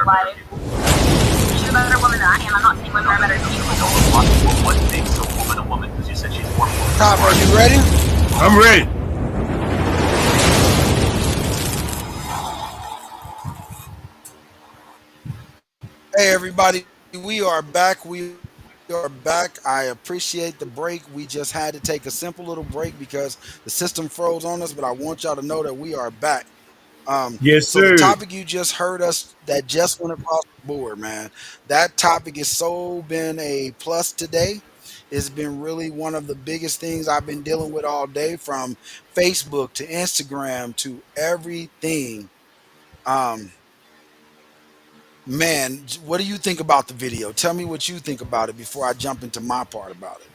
life. She's a better woman than I am. I'm not saying women are better than people. What makes a woman? Because you said she's more. Top, are you ready? I'm ready. Hey, everybody. We are back. We are back. I appreciate the break. We just had to take a simple little break because the system froze on us, but I want y'all to know that we are back. Yes, So the sir. topic you just heard us that just went across the board, man. That topic has so been a plus today. It's been really one of the biggest things I've been dealing with all day, from Facebook to Instagram to everything. Um, Man, what do you think about the video? Tell me what you think about it before I jump into my part about it.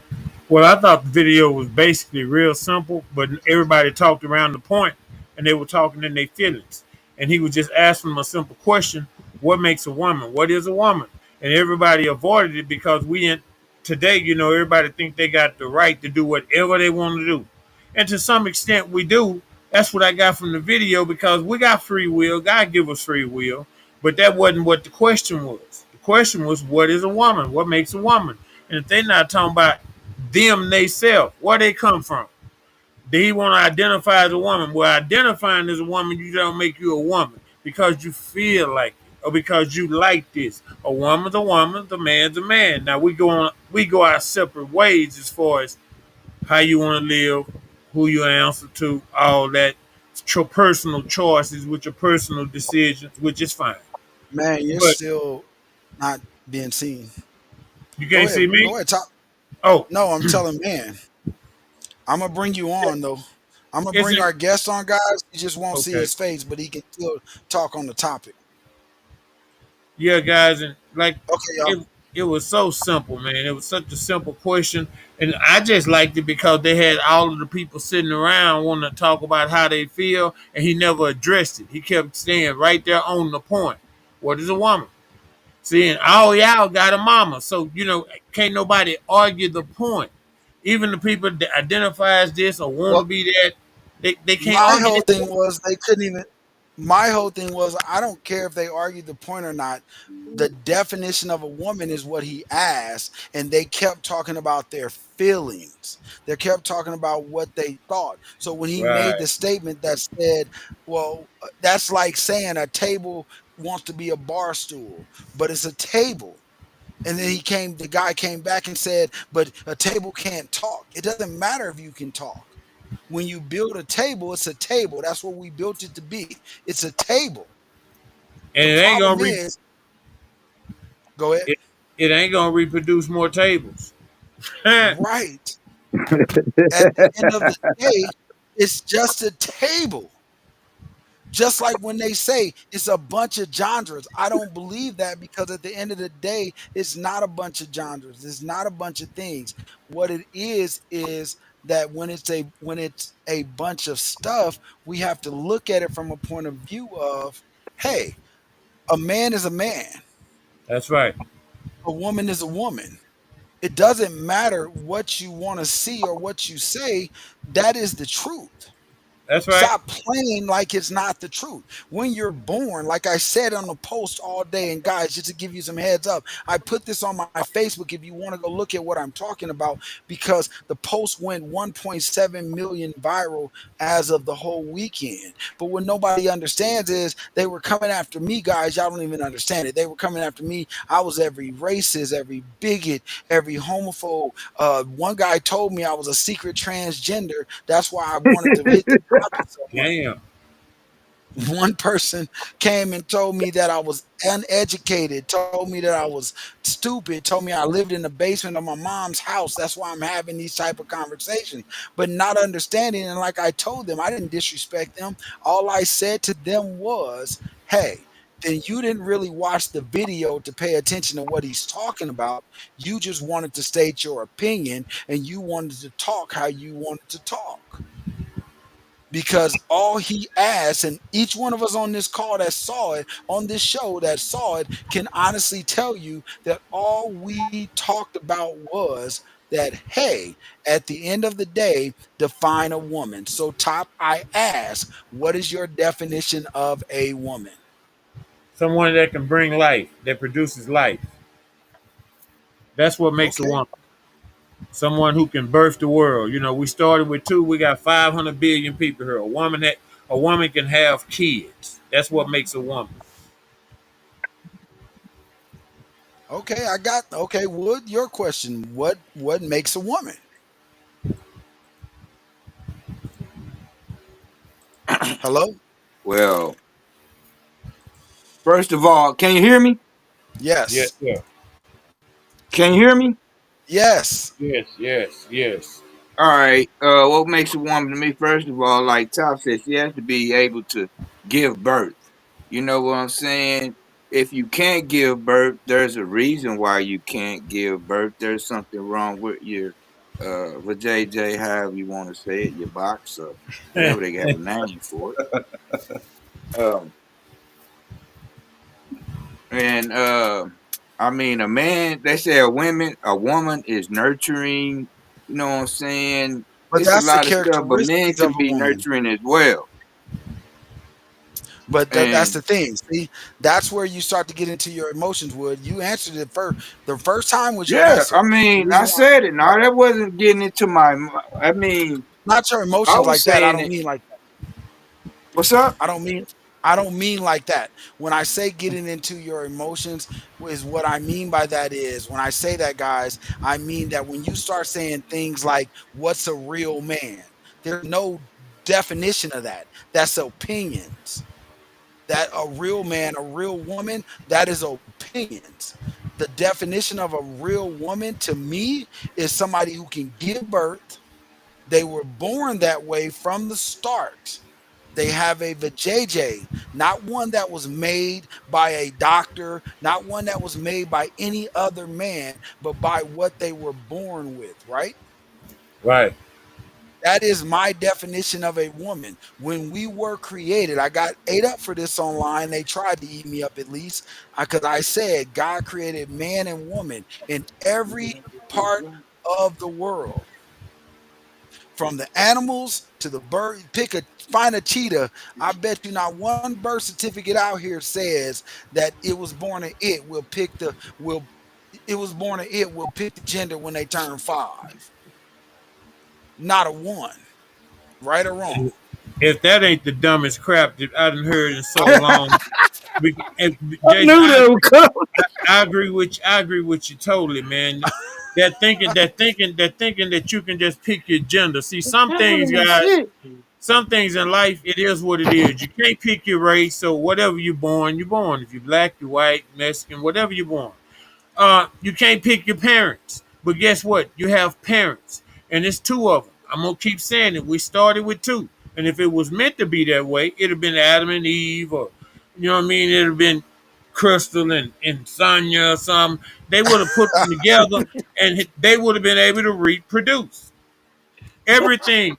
Well, I thought the video was basically real simple, but everybody talked around the point and they were talking in their feelings. And he was just asking them a simple question: what makes a woman? What is a woman? And everybody avoided it because we in today, everybody think they got the right to do whatever they want to do. And to some extent we do. That's what I got from the video, because we got free will. God give us free will. But that wasn't what the question was. The question was, what is a woman? What makes a woman? And if they're not talking about them they self, where they come from. Do he want to identify as a woman? Well, identifying as a woman, you don't make you a woman because you feel like it or because you like this. A woman's a woman, the man's a man. Now we go our separate ways as far as how you want to live, who you answer to, all that. It's your personal choices with your personal decisions, which is fine. Man, you're But still not being seen. you Go can't see ahead. me. Go ahead. Talk. Oh, No, I'm telling man. I'm gonna bring you on though. I'm gonna is bring it our guest on, guys. You just won't see okay? his face, but he can still talk on the topic. Yeah, guys, and like Okay, y'all. it was so simple, man. It was such a simple question, and I just liked it because they had all of the people sitting around wanting to talk about how they feel, and he never addressed it. He kept staying right there on the point. What is a woman? See, and all y'all got a mama, so can't nobody argue the point. Even the people that identify as this or want to Well, be that, they can't my argue whole that thing point. was they couldn't even. My whole thing was I don't care if they argued the point or not. The definition of a woman is what he asked, and they kept talking about their feelings. They kept talking about what they thought. So when he made Right. the statement that said, well, that's like saying a table wants to be a bar stool, but it's a table. And then the guy came back and said, but a table can't talk. It doesn't matter if you can talk. When you build a table, it's a table. That's what we built it to be. It's a table. And The it ain't problem gonna is, go ahead. it, it ain't gonna reproduce more tables. Right. Right. At the end of the day, it's just a table. Just like when they say it's a bunch of genres. I don't believe that, because at the end of the day, it's not a bunch of genres. It's not a bunch of things. What it is that when it's a bunch of stuff, we have to look at it from a point of view of, hey, a man is a man, That's right. a woman is a woman. It doesn't matter what you want to see or what you say. That is the truth. That's right. Stop playing like it's not the truth. When you're born, like I said on the post all day, and guys, just to give you some heads up, I put this on my Facebook if you want to go look at what I'm talking about, because the post went 1.7 million viral as of the whole weekend. But what nobody understands is they were coming after me, guys. Y'all don't even understand it. They were coming after me. I was every racist, every bigot, every homophobe. One guy told me I was a secret transgender. That's why I wanted to hit the topic so much. Damn. One person came and told me that I was uneducated, told me that I was stupid, told me I lived in the basement of my mom's house. That's why I'm having these type of conversations, but not understanding. And like I told them, I didn't disrespect them. All I said to them was, hey, then you didn't really watch the video to pay attention to what he's talking about. You just wanted to state your opinion, and you wanted to talk how you wanted to talk, because all he asked, and each one of us on this call that saw it, on this show that saw it, can honestly tell you that all we talked about was that, hey, at the end of the day, define a woman. So, Top, I ask, what is your definition of a woman? Someone that can bring life, that produces life. That's what makes a Okay. woman. Someone who can birth the world. You know, we started with two. We got 500 billion people here. A woman can have kids. That's what makes a woman. Okay, I got okay, Wood, your question. What makes a woman? Hello? Well, first of all, can you hear me? Yes, Yes. sir. Can you hear me? Yes. Yes, yes, yes. All right. What makes a woman to me? First of all, like Top said, she has to be able to give birth. You know what I'm saying? If you can't give birth, there's a reason why you can't give birth. There's something wrong with your, with JJ, however you want to say it, your box or whatever they have a name for it. And I mean, a man. They say a woman is nurturing. You know what I'm saying? But It's a that's the lot of stuff, but men characteristics of can a be woman. nurturing as well. But that's And the thing. See, that's where you start to get into your emotions, Wood. You answered it first. The first time was your yeah, I answer. The mean, I reason why, said it. right? Now that wasn't getting into my. I mean, Not your I emotions was like that. I saying don't it. mean like What's up? I don't mean I don't mean like that. When I say getting into your emotions is what I mean by that is when I say that, guys, I mean that when you start saying things like what's a real man? There's no definition of that. That's opinions. That a real man, a real woman, that is opinions. The definition of a real woman to me is somebody who can give birth. They were born that way from the start. They have a vajayjay, not one that was made by a doctor, not one that was made by any other man, but by what they were born with, right? Right. That is my definition of a woman. When we were created, I got ate up for this online. They tried to eat me up at least because I said God created man and woman in every part of the world. From the animals to the bird, find a cheetah. I bet you not one birth certificate out here says that it was born a it will pick the will it was born a it will pick the gender when they turn 5. Not a one, right or wrong. If that ain't the dumbest crap that I done heard in so I long, Jason, knew that would come. I agree with you. I agree with you totally, man. That thinking that you can just pick your gender. See, some things, guys, Shit. some things in life, it is what it is. You can't pick your race, so whatever you're born, you're born. If you're black, you're white, Mexican, whatever you're born. You can't pick your parents, but guess what? You have parents, and it's two of them. I'm gonna keep saying it. We started with two, and if it was meant to be that way, it'd have been Adam and Eve, or you know what I mean. It'd have been Crystal and Sonya or something. They would have put them together, and they would have been able to reproduce. Everything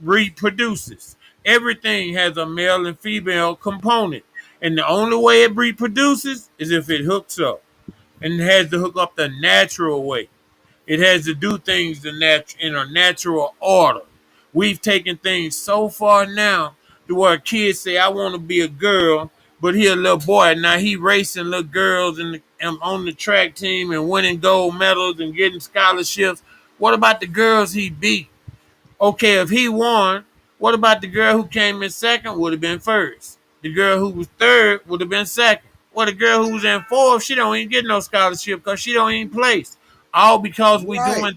reproduces. Everything has a male and female component, and the only way it reproduces is if it hooks up, and it has to hook up the natural way. It has to do things in a natural order. We've taken things so far now to where kids say, "I want to be a girl," but he a little boy. Now he racing little girls and on the track team and winning gold medals and getting scholarships. What about the girls he beat? Okay, if he won, what about the girl who came in second would have been first? The girl who was third would have been second. Well, the girl who was in fourth, she don't even get no scholarship because she don't even place. All Right.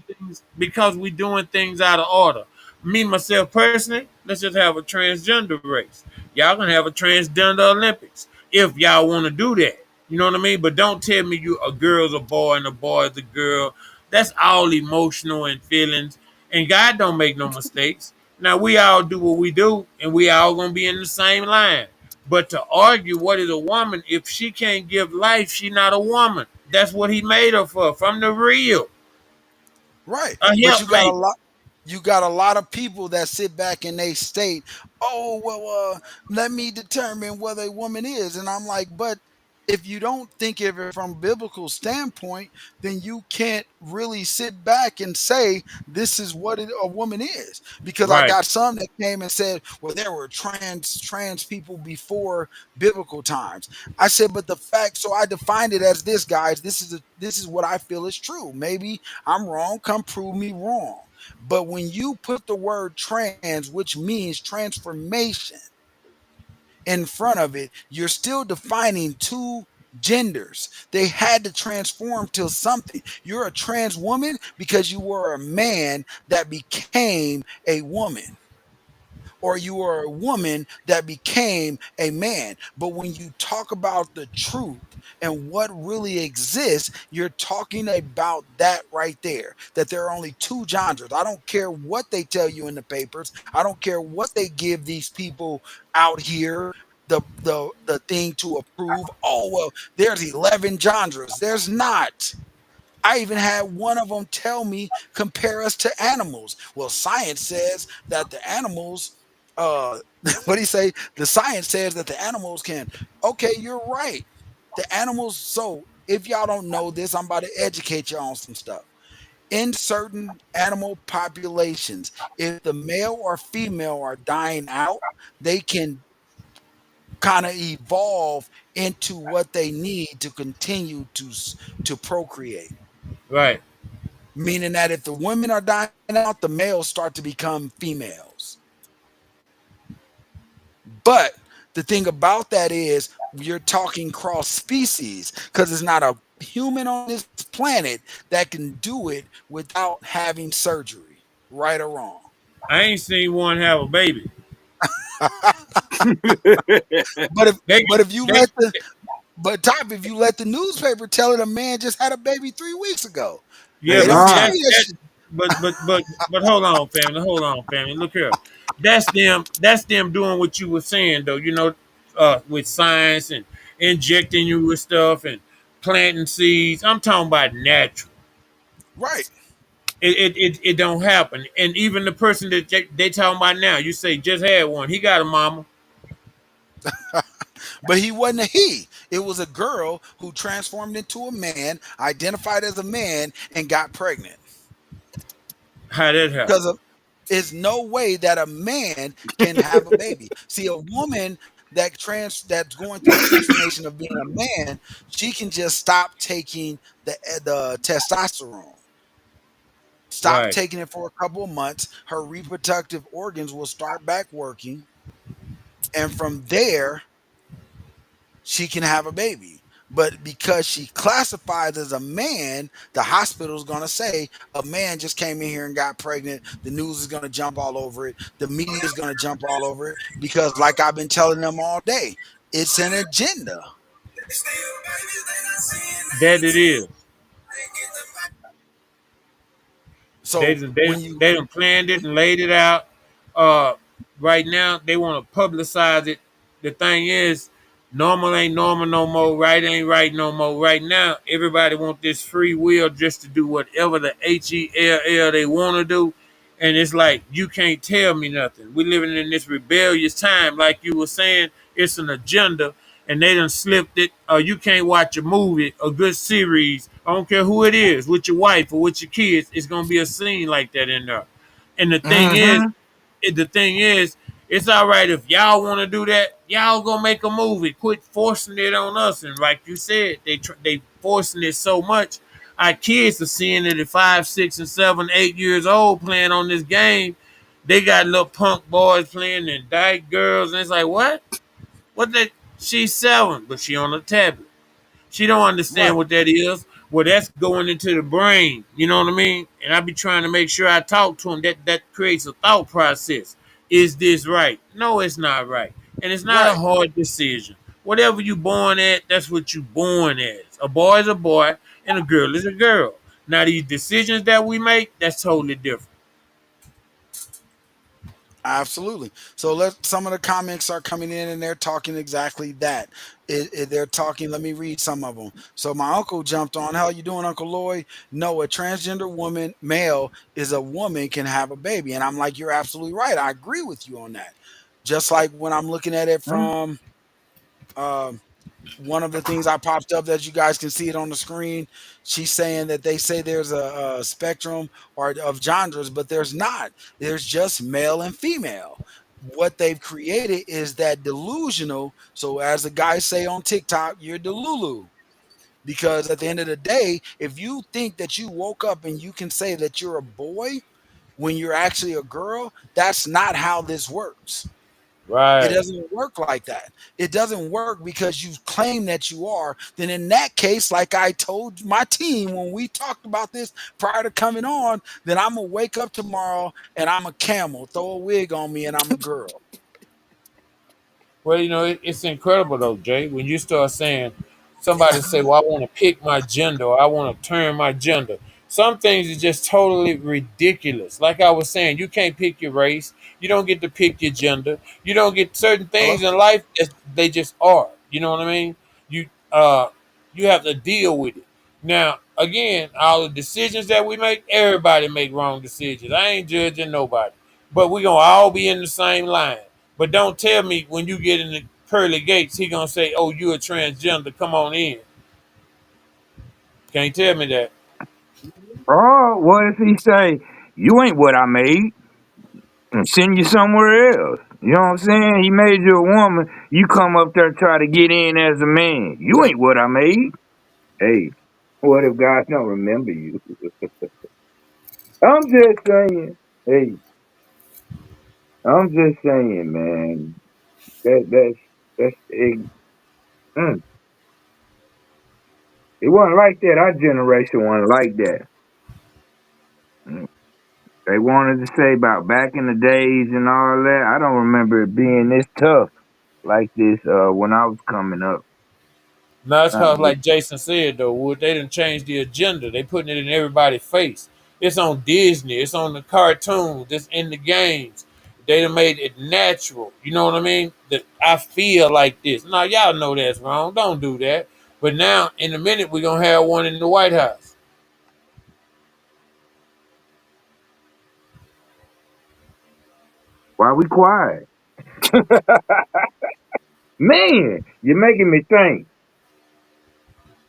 because we doing things out of order. Me myself personally, let's just have a transgender race. Y'all gonna have a transgender Olympics if y'all want to do that. You know what I mean? But don't tell me you a girl's a boy and a boy is a girl. That's all emotional and feelings. And God don't make no mistakes. Now we all do what we do, and we all gonna be in the same line. But to argue what is a woman, if she can't give life, she not a woman. That's what he made her for, from the real. Right. A But helpmate. you got a lot of people that sit back and they state, "Oh, well, let me determine what a woman is." And I'm like, "But if you don't think of it from a biblical standpoint, then you can't really sit back and say this is what a woman is. Because I Right. got some that came and said, well, there were trans people before biblical times. I said, but the fact, so I defined it as this, guys. This is what I feel is true. Maybe I'm wrong. Come prove me wrong. But when you put the word trans, which means transformation, in front of it, you're still defining two genders. They had to transform to something. You're a trans woman because you were a man that became a woman, or you are a woman that became a man. But when you talk about the truth and what really exists, you're talking about that right there. That there are only two genres. I don't care what they tell you in the papers. I don't care what they give these people out here. The thing to approve. Oh well, there's 11 genres. There's not. I even had one of them tell me compare us to animals. Well, science says that the animals, uh, what do you say? The science says that the animals can. Okay, you're right. The animals. So if y'all don't know this, I'm about to educate you on some stuff. In certain animal populations, if the male or female are dying out, they can kind of evolve into what they need to continue to procreate. Right. Meaning that if the women are dying out, the males start to become females. But the thing about that is you're talking cross species because it's not a human on this planet that can do it without having surgery, right or wrong. I ain't seen one have a baby. But if They but if you they let the but top if you let the newspaper tell it a man just had a baby 3 weeks ago, Yeah, they but don't see tell Nah. that you that that shit. but hold on, family. Hold on, family. Look here. That's them doing what you were saying though, with science and injecting you with stuff and planting seeds. I'm talking about natural. Right. It don't happen. And even the person that they talking about now, you say just had one. He got a mama. But he wasn't a he. It was a girl who transformed into a man, identified as a man, and got pregnant. How that happen? Because there's no way that a man can have a baby. See, a woman that's going through the transformation of being a man, she can just stop taking the testosterone. Stop Right. taking it for a couple of months. Her reproductive organs will start back working, and from there, she can have a baby. But because she classifies as a man, the hospital's going to say a man just came in here and got pregnant. The news is going to jump all over it. The media is going to jump all over it because, like I've been telling them all day, it's an agenda. That it is. They So done, they, when you they done planned it and laid it out. Uh, right now they want to publicize it. The thing is, normal ain't normal no more. Right ain't right no more. Right now, everybody want this free will just to do whatever the HELL they want to do, and it's like you can't tell me nothing. We living in this rebellious time, like you were saying. It's an agenda, and they done slipped it. You can't watch a movie, a good series. I don't care who it is, with your wife or with your kids. It's gonna be a scene like that in there. And Mm-hmm. the thing is, it's all right if y'all want to do that. Y'all gonna make a movie. Quit forcing it on us. And like you said, they forcing it so much. Our kids are seeing it at 5, 6, and 7, 8 years old playing on this game. They got little punk boys playing and dyke girls, and it's like, what? What that? She's 7, but she on a tablet. She don't understand right, what that is. Well, that's going into the brain. You know what I mean? And I be trying to make sure I talk to them. That creates a thought process. Is this right? No, it's not right. And it's not a right. hard decision. Whatever you born at, that's what you born as. A boy is a boy, and a girl is a girl. Now these decisions that we make, that's totally different. Absolutely. So some of the comments are coming in and they're talking exactly that. They're talking. Let me read some of them. So my uncle jumped on. How you doing, Uncle Lloyd? No, a transgender woman, male, is a woman can have a baby, and I'm like, you're absolutely right. I agree with you on that. Just like when I'm looking at it from um, One of the things I popped up that you guys can see it on the screen. She's saying that they say there's a spectrum or of genres, but there's not. There's just male and female. What they've created is that delusional. So as the guys say on TikTok, you're delulu. Because at the end of the day, if you think that you woke up and you can say that you're a boy when you're actually a girl, that's not how this works. It Right. doesn't work like that. It doesn't work because you claim that you are. Then in that case, like I told my team when we talked about this prior to coming on, then I'm gonna wake up tomorrow and I'm a camel, throw a wig on me, and I'm a girl. Well, it's incredible though, Jay. When you start saying somebody say, "Well, I want to pick my gender, or I want to turn my gender." Some things are just totally ridiculous. Like I was saying, you can't pick your race. You don't get to pick your gender. You don't get certain Hello? things in life that they just are. You know what I mean? You uh you have to deal with it. Now, again, all the decisions that we make, everybody make wrong decisions. I ain't judging nobody, but we gonna all be in the same line. But don't tell me when you get in the pearly gates, he gonna say, "Oh, you a transgender. Come on in." Can't tell me that. Or what if he say, "You ain't what I made," and send you somewhere else? You know what I'm saying? He made you a woman. You come up there and try to get in as a man. You ain't what I made. Hey, what if God don't remember you? I'm just saying. Hey, I'm just saying, man. That's mm. It wasn't like that. Our generation wasn't like that. Mm. They wanted to say about back in the days and all that. I don't remember it being this tough like this when I was coming up. Now it's Not cause this. like Jason said though, Wood, they didn't change the agenda. They putting it in everybody's face. It's on Disney. It's on the cartoons. It's in the games. They done made it natural. You know what I mean? That I feel like this. Now y'all know that's wrong. Don't do that. But now in a minute we're gonna have one in the White House. Why we quiet? Man, you're making me think.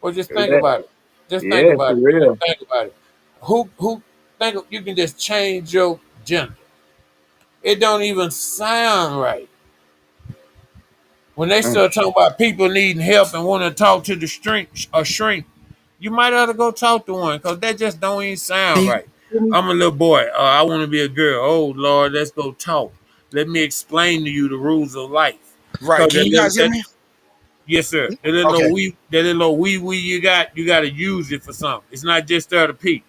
Well, just think That- about it. Just think Yeah, for about it, man. real. Think about it. Who think you can just change your gender? It don't even sound right. When they Mm. start talking about people needing help and want to talk to the shrink, you might ought to go talk to one because that just don't even sound Can right. I'm a little boy. I want to be a girl. Oh Lord, let's go talk. Let me explain to you the rules of life. right? Cause Can you guys hear me? yes, sir. Okay. That little wee you got to use it for something. It's not just there to pee.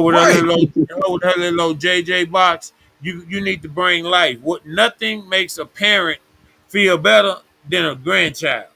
Right. Her with her little old JJ box. You need to bring life. What nothing makes a parent feel better than a grandchild.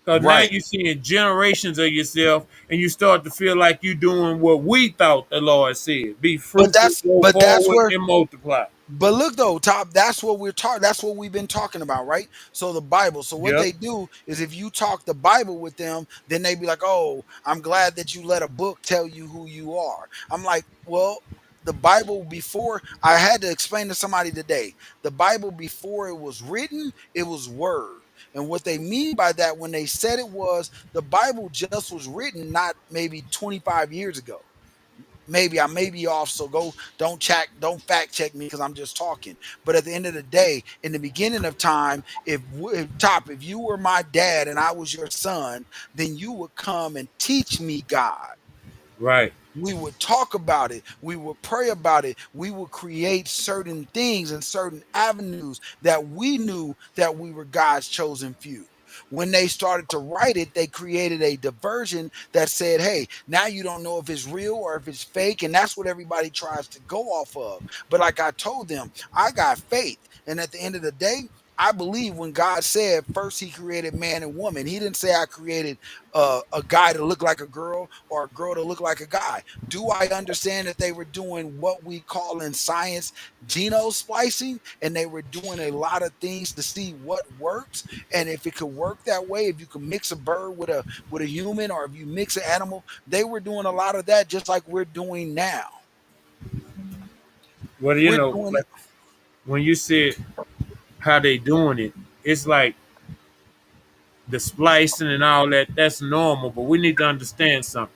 Because now Right. you're seeing generations of yourself, and you start to feel like you're doing what we thought the Lord said: be But fruitful, that's go but that's forward, where and multiply. But look though, Top, that's what we're talking. That's what we've been talking about, right? So the Bible. So what Yep. they do is, if you talk the Bible with them, then they be like, "Oh, I'm glad that you let a book tell you who you are." I'm like, well, the Bible before I had to explain to somebody today. The Bible before it was written, it was word. And what they mean by that when they said it was the Bible just was written not maybe 25 years ago. Maybe I may be off, so don't fact check me because I'm just talking. But at the end of the day, in the beginning of time, if you were my dad and I was your son, then you would come and teach me God. Right. We would talk about it. We would pray about it. We would create certain things and certain avenues that we knew that we were God's chosen few. When they started to write it, they created a diversion that said, hey, now you don't know if it's real or if it's fake. And that's what everybody tries to go off of. But like I told them, I got faith. And at the end of the day, I believe when God said first he created man and woman, he didn't say I created a guy to look like a girl or a girl to look like a guy. Do I understand that they were doing what we call in science geno splicing, and they were doing a lot of things to see what works, and if it could work that way, if you could mix a bird with a human, or if you mix an animal, they were doing a lot of that just like we're doing now. Well, We're doing like when you said how they doing it, it's like the splicing and all that, that's normal. But we need to understand something.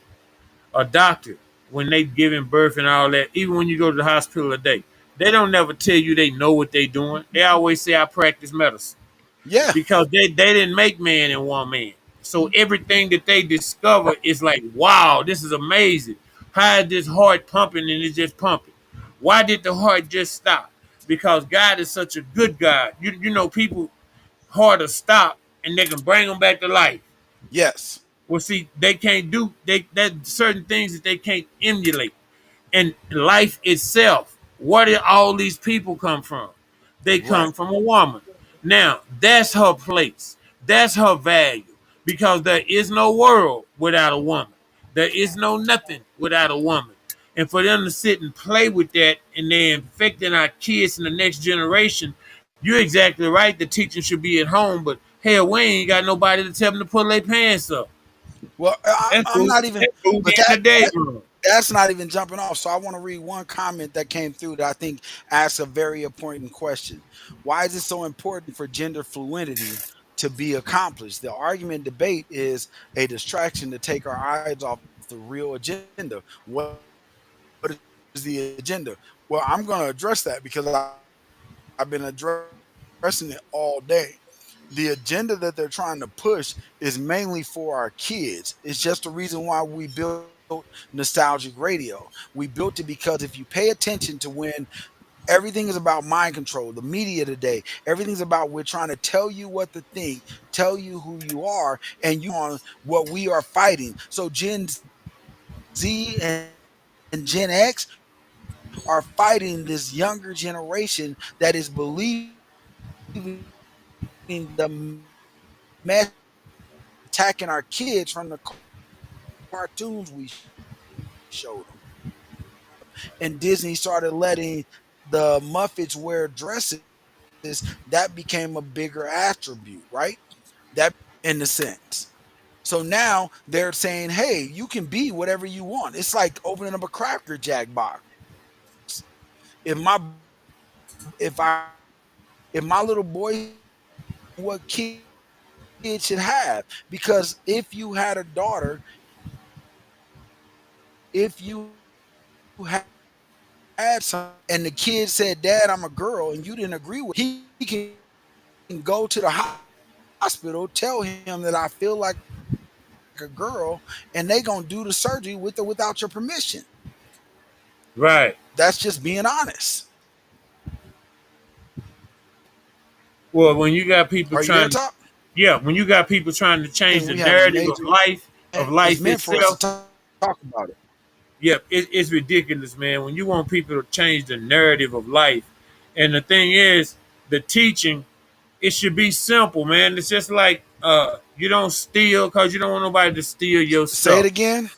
A doctor, when they giving birth and all that, even when you go to the hospital today, they don't never tell you they know what they doing. They always say I practice medicine Yeah. because they didn't make man and woman. So everything that they discover is like, wow, this is amazing. How is this heart pumping and it's just pumping? Why did the heart just stop? Because God is such a good God. You know, people heart to stop and they can bring them back to life. Yes. Well, see, they can't do they that certain things that they can't emulate. And life itself, where did all these people come from? They Right. come from a woman. Now, that's her place. That's her value. Because there is no world without a woman. There is no nothing without a woman. And for them to sit and play with that and they're infecting our kids in the next generation, you're exactly right. The teacher should be at home, but hell, we ain't got nobody to tell them to pull their pants up. Well, That's I'm who, not even, that's who but getting the day that from. that's not even jumping off. So I want to read one comment that came through that I think asks a very important question. Why is it so important for gender fluidity to be accomplished? The argument debate is a distraction to take our eyes off the real agenda. What is the agenda? Well, I'm going to address that because I've been addressing it all day. The agenda that they're trying to push is mainly for our kids. It's just the reason why we built nostalgic radio. We built it because if you pay attention to when everything is about mind control, the media today, everything's about we're trying to tell you what to think, tell you who you are, and you on what we are fighting. So Gen Z and Gen X are fighting this younger generation that is believing the mess attacking our kids from the cartoons we showed them. And Disney started letting the Muppets wear dresses. That became a bigger attribute, right? That in the sense. So now they're saying, hey, you can be whatever you want. It's like opening up a Cracker Jack box. If my if I if my little boy what kids should have, because if you had a daughter, if you had some and the kid said, Dad, I'm a girl, and you didn't agree with, he can go to the hospital, tell him that I feel like a girl, and they gonna do the surgery with or without your permission. Right. That's just being honest. Well, when you got people Are you there, trying, Top? yeah, when you got people trying to I change think the we have a narrative major. of It's life meant for us to itself, talk about it. yeah, it's ridiculous, man. When you want people to change the narrative of life, and the thing is, the teaching, it should be simple, man. It's just like you don't steal because you don't want nobody to steal your Say it stuff. again.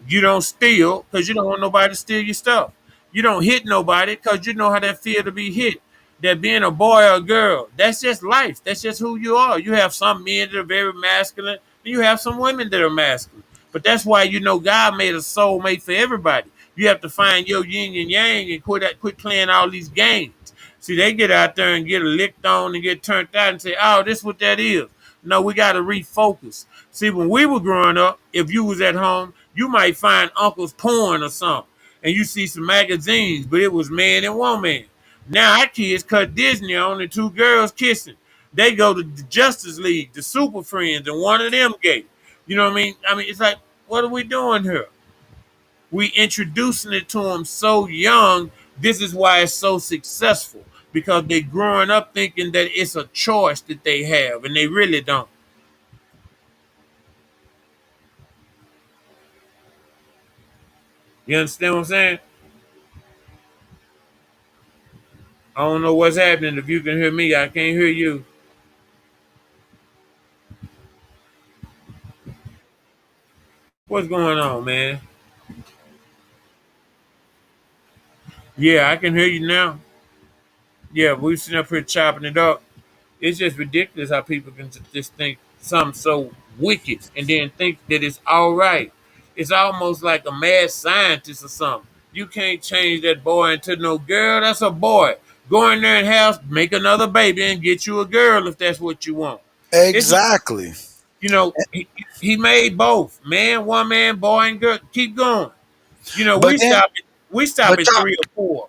You don't steal because you don't want nobody to steal your stuff. You don't hit nobody because you know how that feel to be hit. That being a boy or a girl, that's just life. That's just who you are. You have some men that are very masculine, and you have some women that are masculine. But that's why you know God made a soulmate for everybody. You have to find your yin and yang and quit playing all these games. See, they get out there and get licked on and get turned out and say, "Oh, this is what that is." No, we got to refocus. See, when we were growing up, if you was at home, you might find uncle's porn or something, and you see some magazines, but it was man and woman. Now our kids cut Disney on and two girls kissing. They go to the Justice League, the Super Friends, and one of them gay. You know what I mean? I mean, it's like, what are we doing here? We introducing it to them so young. This is why it's so successful because they growing up thinking that it's a choice that they have, and they really don't. You understand what I'm saying? I don't know what's happening. If you can hear me, I can't hear you. What's going on, man? Yeah, I can hear you now. Yeah, we sitting up here chopping it up. It's just ridiculous how people can just think something so wicked and then think that it's all right. It's almost like a mad scientist or something. You can't change that boy into no girl. That's a boy. Go in there and make another baby and get you a girl if that's what you want. It's Exactly. you know he made both man, woman, boy, and girl. Keep going. You know, But then, we stop but at y'all, 3 or 4.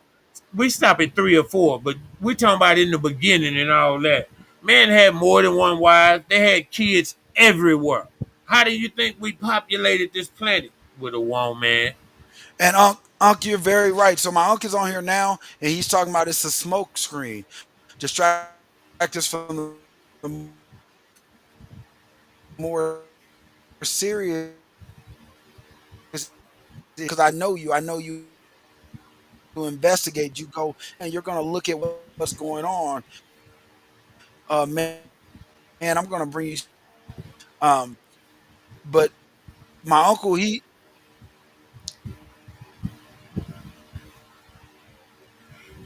We stop at 3 or 4, but we talking about in the beginning and all that. Men had more than one wife. They had kids everywhere. How do you think we populated this planet with a woman? and Unc, you're very right. So my uncle's on here now, and he's talking about it's a smoke screen, distract us from the more serious. Because I know you investigate, you go and you're gonna look at what's going on. Man, I'm gonna bring you but my uncle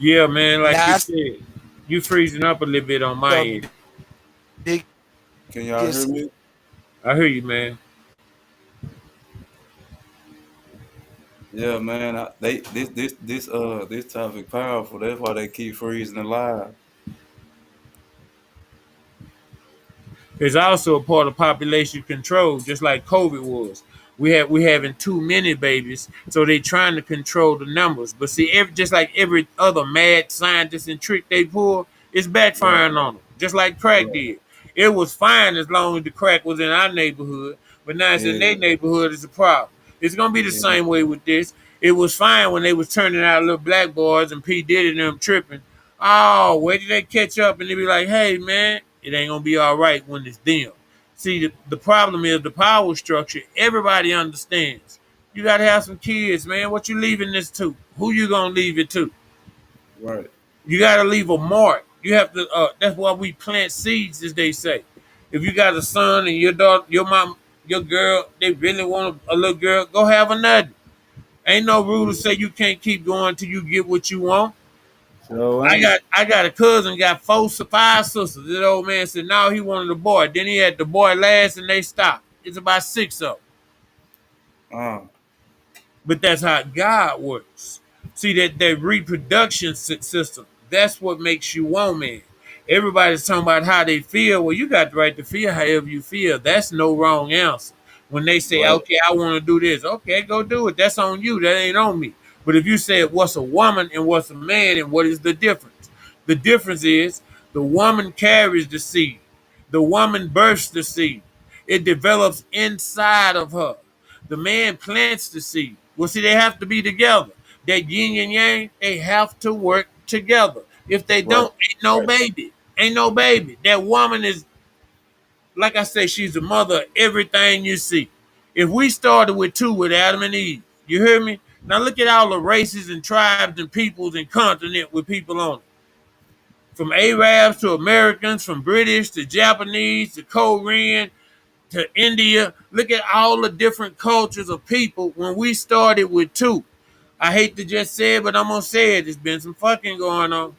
Yeah, man, like you that's said, you freezing up a little bit on my the end. Can y'all hear biggest me? I hear you, man. Yeah, man. This topic powerful. That's why they keep freezing alive. It's also a part of population control, just like COVID was. We having too many babies, so they trying to control the numbers. But see, just like every other mad scientist and trick they pull, it's Right, backfiring on them. Just like crack right. did. It was fine as long as the crack was in our neighborhood, but now it's in Yeah, their neighborhood is a problem. It's gonna be the yeah, same way with this. It was fine when they was turning out little black boys and P Diddy and them tripping. Oh, where did they catch up? And they be like, hey man, it ain't gonna be all right when it's them. See, the problem is the power structure. Everybody understands. You got to have some kids, man. What you leaving this to? Who you gonna leave it to? right. You got to leave a mark. You have to. That's why we plant seeds, as they say. If you got a son and your daughter, your mom, your girl, they really want a little girl, go have another. Ain't no rule to say you can't keep going till you get what you want. So I ain't. got I got a cousin got 5 sisters. That old man said no, he wanted a boy. Then he had the boy last, and they stopped. It's about 6 of them. Uh, But that's how God works. See that reproduction system. That's what makes you woman. Everybody's talking about how they feel. Well, you got the right to feel however you feel. That's no wrong answer. When they say, right, "Okay, I want to do this," okay, go do it. That's on you. That ain't on me. But if you say what's a woman and what's a man and what is the difference? The difference is the woman carries the seed. The woman births the seed. It develops inside of her. The man plants the seed. Well, see, they have to be together. That yin and yang, they have to work together. If they right, don't, ain't no right, baby. Ain't no baby. That woman is, like I say, she's the mother of everything you see. If we started with two with Adam and Eve, you hear me? Now look at all the races and tribes and peoples and continent with people on it. From Arabs to Americans, from British to Japanese to Korean to India. Look at all the different cultures of people when we started with two. I hate to just say it, but I'm gonna say it. There's been some fucking going on.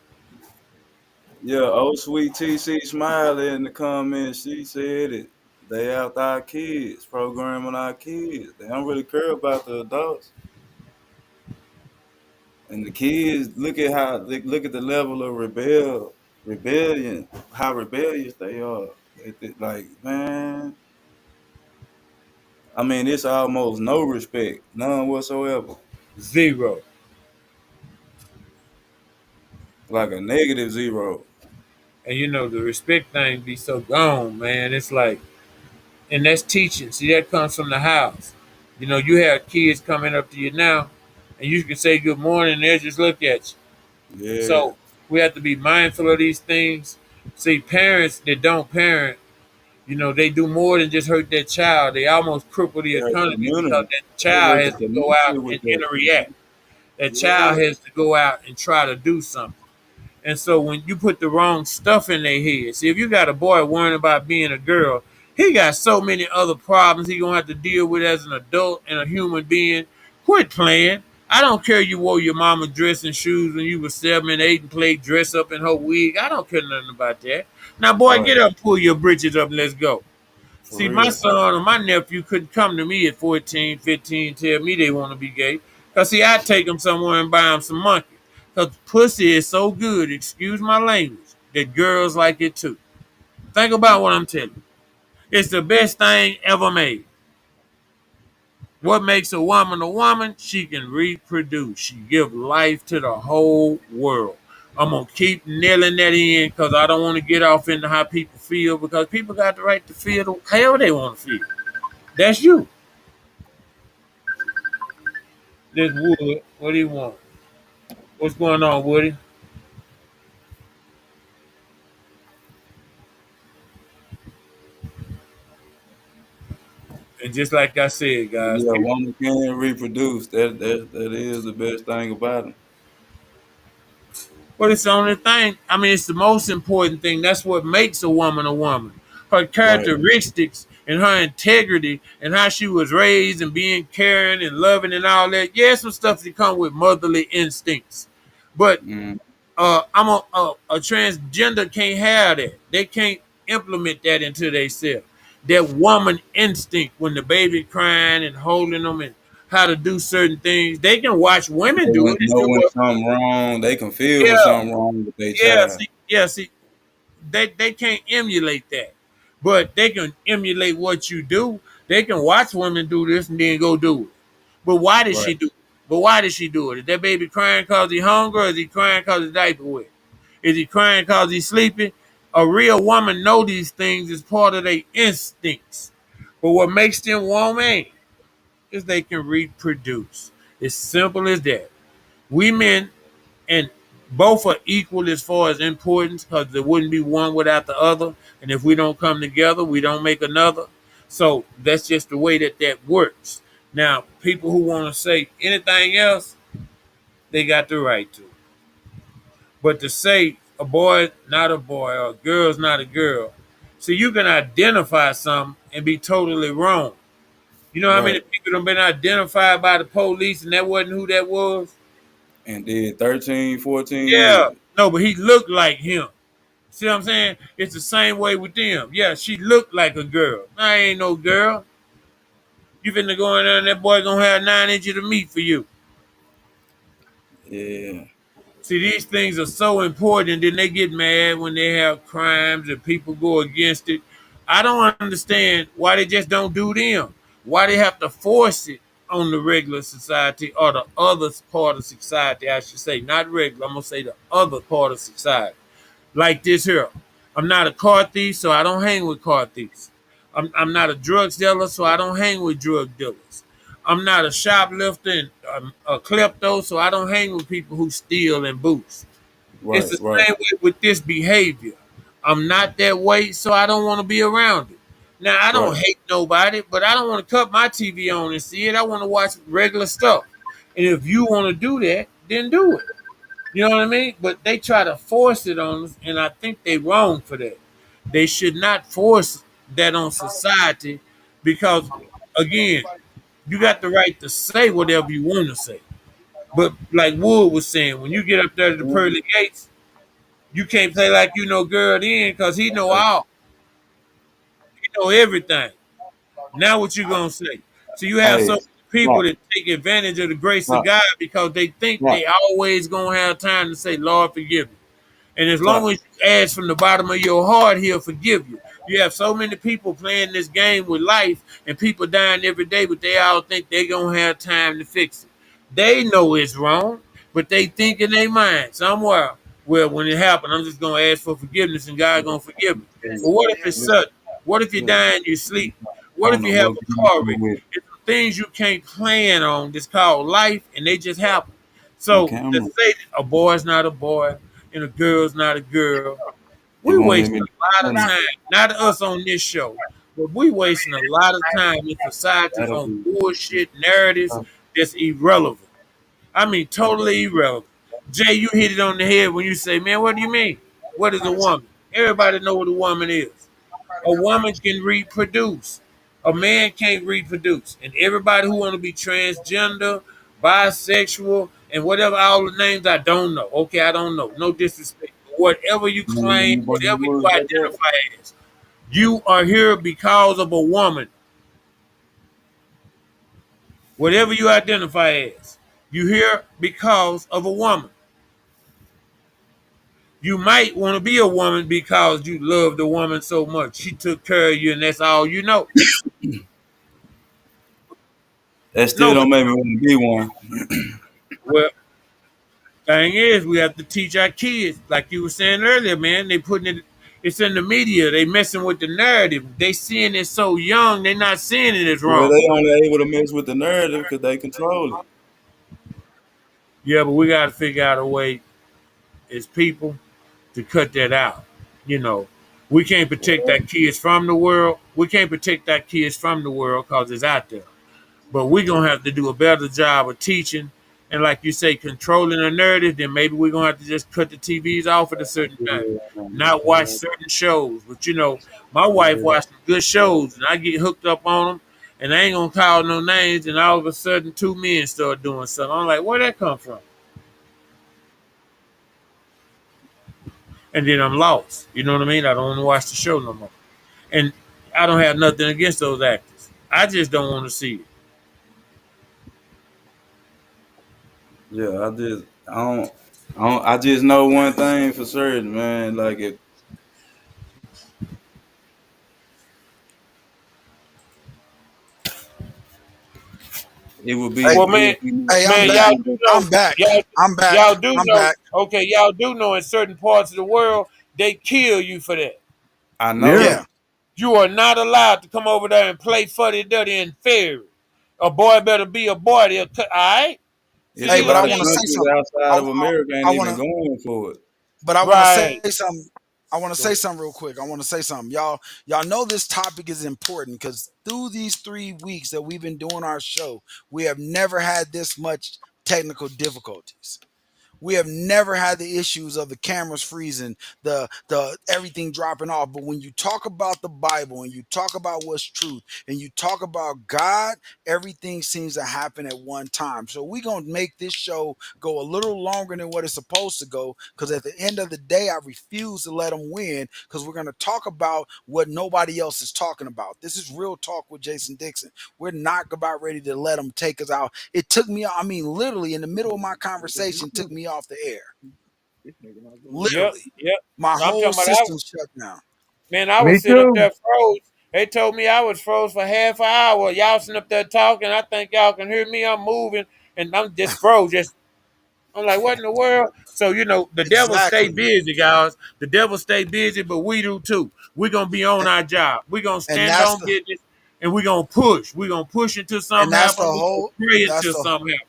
Yeah, old sweet TC Smiley in the comments, she said it. They after our kids, programming our kids. They don't really care about the adults. And the kids, look at the level of rebellion, how rebellious they are. Like, man, I mean, it's almost no respect, none whatsoever. Zero. Like a negative zero. And you know the respect thing be so gone, man. It's like, and that's teaching. See, that comes from the house. You know, you have kids coming up to you now, and you can say good morning, and they'll just look at you. Yeah, So we have to be mindful of these things. See, parents that don't parent, you know, they do more than just hurt their child. They almost cripple the they hurt the economy because community. that They child hurt has the to go out community and with that. interact. That Yeah, child has to go out and try to do something. And so when you put the wrong stuff in their head, see, if you got a boy worrying about being a girl, he got so many other problems he gonna have to deal with as an adult and a human being. Quit playing. I don't care you wore your mama dress and shoes when you were 7 and 8 and played dress up in her wig. I don't care nothing about that. Now, boy, right, get up, pull your britches up, and let's go. for See, my real. son or my nephew couldn't come to me at 14, 15, tell me they want to be gay. Because, see, I take them somewhere and buy them some monkey. Because pussy is so good, excuse my language, that girls like it too. Think about what I'm telling you. It's the best thing ever made. What makes a woman a woman? She can reproduce. She give life to the whole world. I'm gonna keep nailing that in because I don't want to get off into how people feel because people got the right to feel however they want to feel. That's you. This Wood. What do you want? What's going on, Woody? And just like I said, But guys, yeah, a woman can reproduce. That is the best thing about them. but it's the only thing. I mean, it's the most important thing. That's what makes a woman a woman. Her Right. characteristics and her integrity and how she was raised and being caring and loving and all that. Yeah, some stuff that come with motherly instincts. But Mm. a transgender can't have that. They can't implement that into themselves. That woman instinct when the baby crying and holding them and how to do certain things. They can watch women They do want it to and know do when it. something wrong. They can feel when Yeah, something wrong with their yeah, child. see, they can't emulate that, but they can emulate what you do. They can watch women do this and then go do it. But why did Right. she do it? But why did she do it? Is that baby crying because he hungry, or is he crying because his diaper wet? Is he crying because he's sleeping? A real woman know these things as part of their instincts. But what makes them woman is they can reproduce. It's simple as that. We men and both are equal as far as importance because there wouldn't be one without the other. And if we don't come together, we don't make another. So that's just the way that works. Now, people who want to say anything else, they got the right to. But to say a boy not a boy or a girl's not a girl, so you can identify something and be totally wrong. You know how many Right. people have been identified by the police and that wasn't who that was? And did 13, 14 Yeah. years. No, but he looked like him. See what I'm saying? It's the same way with them. Yeah, she looked like a girl. I ain't no girl. You finna go in there and that boy gonna have 9 inches of meat for you. Yeah. See, these things are so important, and then they get mad when they have crimes and people go against it. I don't understand why they just don't do them. Why they have to force it on the regular society or the other part of society, I should say. Not regular, I'm gonna say the other part of society. Like this here. I'm not a car thief, so I don't hang with car thieves. I'm not a drug dealer, so I don't hang with drug dealers. I'm not a shoplifter and a klepto, so I don't hang with people who steal and boost. It's Right. the Right. same way with this behavior. I'm not that way, so I don't want to be around it. Now, I don't Right. hate nobody, but I don't want to cut my TV on and see it. I want to watch regular stuff. And if you want to do that, then do it. You know what I mean? But they try to force it on us, and I think they wrong for that. They should not force that on society because, again, you got the right to say whatever you want to say. But like Wood was saying, when you get up there to the pearly gates, you can't play like you know girl then because he know all. He know everything. Now what you gonna say? So you have Hey, some people stop, that take advantage of the grace of stop, God because they think stop, they always gonna have time to say, Lord, forgive me. And as long stop. as you ask from the bottom of your heart, he'll forgive you. You have so many people playing this game with life and people dying every day, but they all think they're going to have time to fix it. They know it's wrong, but they think in their mind somewhere, well, when it happened, I'm just going to ask for forgiveness and God going to forgive me. But what if it's sudden? What if you die in your sleep? I What don't if know you have what a you car wreck? with It's things you can't plan on that's called life, and they just happen. on So to camera. say that a boy's not a boy and a girl's not a girl, It we won't let wasting me. a lot of time. Not us on this show, but we wasting a lot of time in society That'll on be. bullshit narratives that's irrelevant. I mean, totally irrelevant. Jay, you hit it on the head when you say, "Man, what do you mean? What is a woman?" Everybody know what a woman is. A woman can reproduce. A man can't reproduce. And everybody who want to be transgender, bisexual, and whatever all the names I don't know. Okay, I don't know. No disrespect. But whatever you claim, You bring whatever your you words back up. identify as, you are here because of a woman. Whatever you identify as, you here because of a woman. You might want to be a woman because you love the woman so much. She took care of you, and that's all you know. That still No, but don't make me want to be one. well, thing is, we have to teach our kids, like you were saying earlier, man. They putting it. It's in the media. They messing with the narrative. They seeing it so young. They not seeing it as Well, wrong. they only able to mess with the narrative because they control it. Yeah, but we got to figure out a way as people to cut that out. You know, we can't protect our kids from the world. We can't protect our kids from the world because it's out there. But we're going to have to do a better job of teaching. And like you say, controlling the narrative, then maybe we're going to have to just cut the TVs off at a certain time. Not watch certain shows. But, you know, my wife watched some good shows, and I get hooked up on them, and I ain't going to call no names, and all of a sudden 2 men start doing something. I'm like, where'd that come from? And then I'm lost. You know what I mean? I don't want to watch the show no more. And I don't have nothing against those actors. I just don't want to see it. Yeah, I just know one thing for certain, man. Like if it would be Hey, Well, it man, would be hey, I'm man, back. y'all do know, I'm back. y'all, I'm back. y'all do I'm know. back. Okay, y'all do know in certain parts of the world they kill you for that. I know. Yeah. Yeah. You are not allowed to come over there and play fuddy duddy and fairy. A boy better be a boy. They'll cut. All right. See It's a Hey, these but I lot of want to things. say countries something. outside I, of I, America I ain't want even to, going for it. but I want to say Right. something. I want to Go say ahead. something real quick. I want to say something. Y'all know this topic is important because through these 3 weeks that we've been doing our show, we have never had this much technical difficulties. We have never had the issues of the cameras freezing, the everything dropping off. But when you talk about the Bible and you talk about what's truth and you talk about God, everything seems to happen at one time. So we're gonna make this show go a little longer than what it's supposed to go. Because at the end of the day, I refuse to let them win. Because we're gonna talk about what nobody else is talking about. This is real talk with Jason Dixon. We're not about ready to let them take us out. It took me, I mean, literally in the middle of my conversation, took me off the air. Yep. Literally, Yep. my I'm whole talking about. system shut down. Man, I Me was sitting up there too. froze. They told me I was froze for half an hour. Y'all sitting up there talking. I think y'all can hear me. I'm moving, and I'm just froze. Just I'm like, what in the world? So you know, the devil stay Exactly, busy, guys. The devil stay busy, but we do too. We're gonna be on and, our job. We're gonna and stand that's on the business, and we're gonna push. We're gonna push until and something that's the happens. We're gonna whole. pray That's until the something happens.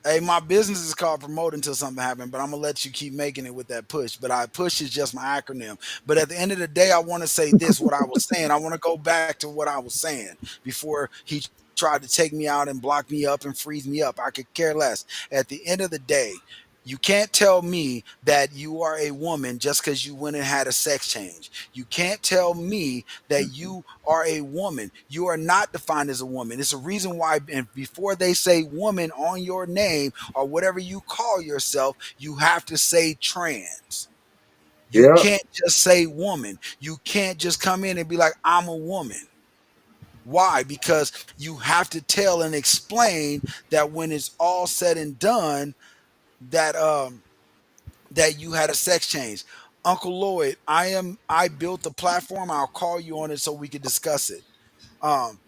Hey, my business is called Promote Until Something Happens, but I'm gonna let you keep making it with that push. But I push is just my acronym. But at the end of the day, I want to say this: what I was saying. I want to go back to what I was saying before he tried to take me out and block me up and freeze me up. I could care less. At the end of the day, you can't tell me that you are a woman just because you went and had a sex change. You can't tell me that you are a woman. You are not defined as a woman. It's a reason why, and before they say woman on your name or whatever you call yourself, you have to say trans. You Yeah. can't just say woman. You can't just come in and be like, I'm a woman. Why? Because you have to tell and explain that when it's all said and done, that that you had a sex change. Uncle Lloyd, I built the platform. I'll call you on it so we could discuss it. Um,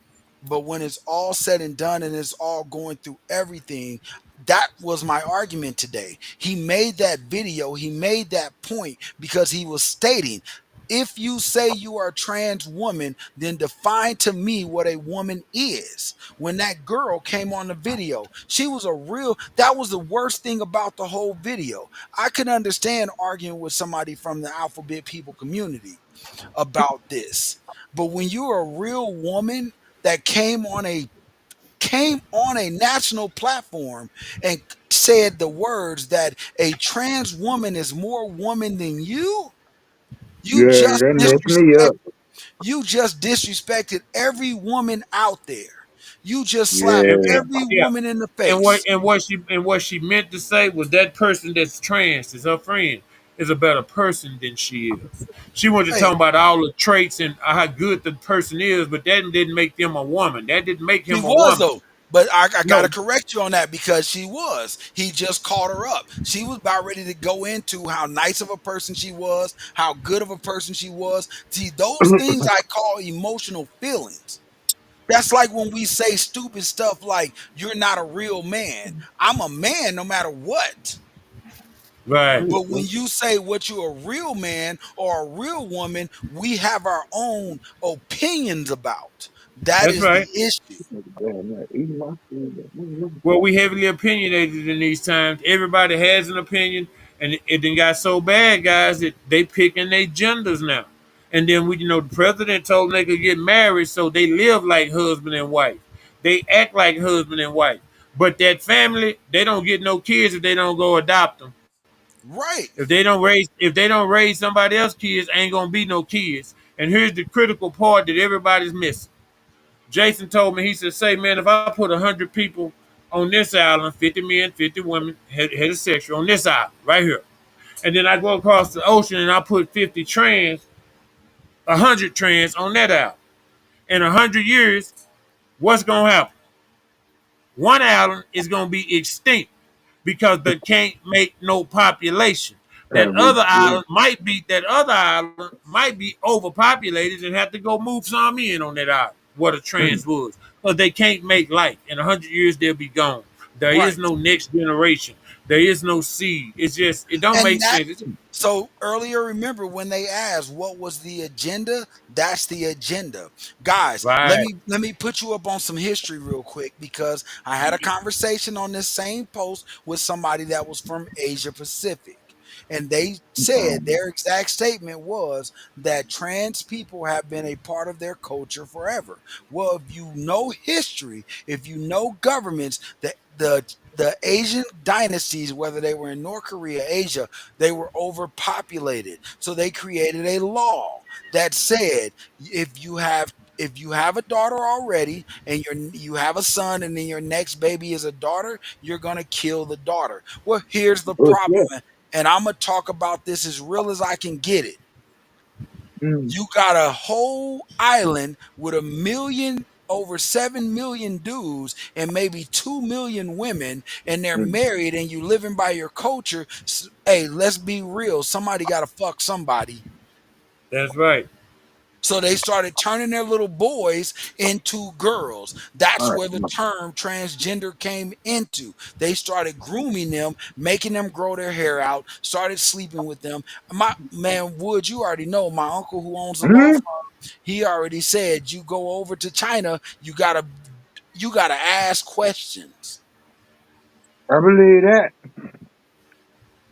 but when it's all said and done and it's all going through everything, that was my argument today. He made that video, he made that point because he was stating, if you say you are a trans woman, then define to me what a woman is. When that girl came on the video, she was a real, that was the worst thing about the whole video. I could understand arguing with somebody from the alphabet people community about this. But when you're a real woman that came on a national platform and said the words that a trans woman is more woman than you Yeah, just that messed me disrespect up. you just disrespected every woman out there. You just slapped Yeah. every Yeah. woman in the And what face. and what she and what she meant to say was that person that's trans is her friend is a better person than she is. She wanted to Hey, talk about all the traits and how good the person is, but that didn't make them a woman. That didn't make she him a was woman. though. But I got to No, correct you on that because she was. He just called her up. She was about ready to go into how nice of a person she was, how good of a person she was. See, those things I call emotional feelings. That's like when we say stupid stuff like, you're not a real man. I'm a man no matter what. right. But when you say what you're a real man or a real woman, we have our own opinions about. That That's is the right. issue. Well, we heavily opinionated in these times. Everybody has an opinion, and it then got so bad, guys, that they picking their genders now. And then the president told them they could get married, so they live like husband and wife. They act like husband and wife. But that family, they don't get no kids if they don't go adopt them. Right. If they don't raise somebody else's kids, ain't gonna be no kids. And here's the critical part that everybody's missing. Jason told me, he said, say, man, if I put 100 people on this island, 50 men, 50 women, heterosexual, on this island, right here, and then I go across the ocean and I put 50 trans, 100 trans on that island. In 100 years, what's going to happen? One island is going to be extinct because they can't make no population. That other island might be overpopulated and have to go move some in on that island where the trans was. Because they can't make life. In 100 years they'll be gone. There is Right. no next generation. There is no seed. It don't And make that sense. so earlier, remember when they asked what was the agenda? That's the agenda. Guys, let Right. me let me put you up on some history real quick because I had a conversation on this same post with somebody that was from Asia Pacific. And they said their exact statement was that trans people have been a part of their culture forever. Well, if you know history, if you know governments, the Asian dynasties, whether they were in North Korea, Asia, they were overpopulated. So they created a law that said if you have a daughter already and you have a son and then your next baby is a daughter, you're going to kill the daughter. Well, here's the problem. And I'm going to talk about this as real as I can get it. You got a whole island with over 7 million dudes and maybe 2 million women, and they're married, and you living by your culture. Hey, let's be real. Somebody got to fuck somebody. That's right. So they started turning their little boys into girls. That's where the term transgender came into. They started grooming them, making them grow their hair out, started sleeping with them. My man, Wood, you already know my uncle who owns a law firm. He already said you go over to China, you gotta ask questions. I believe that.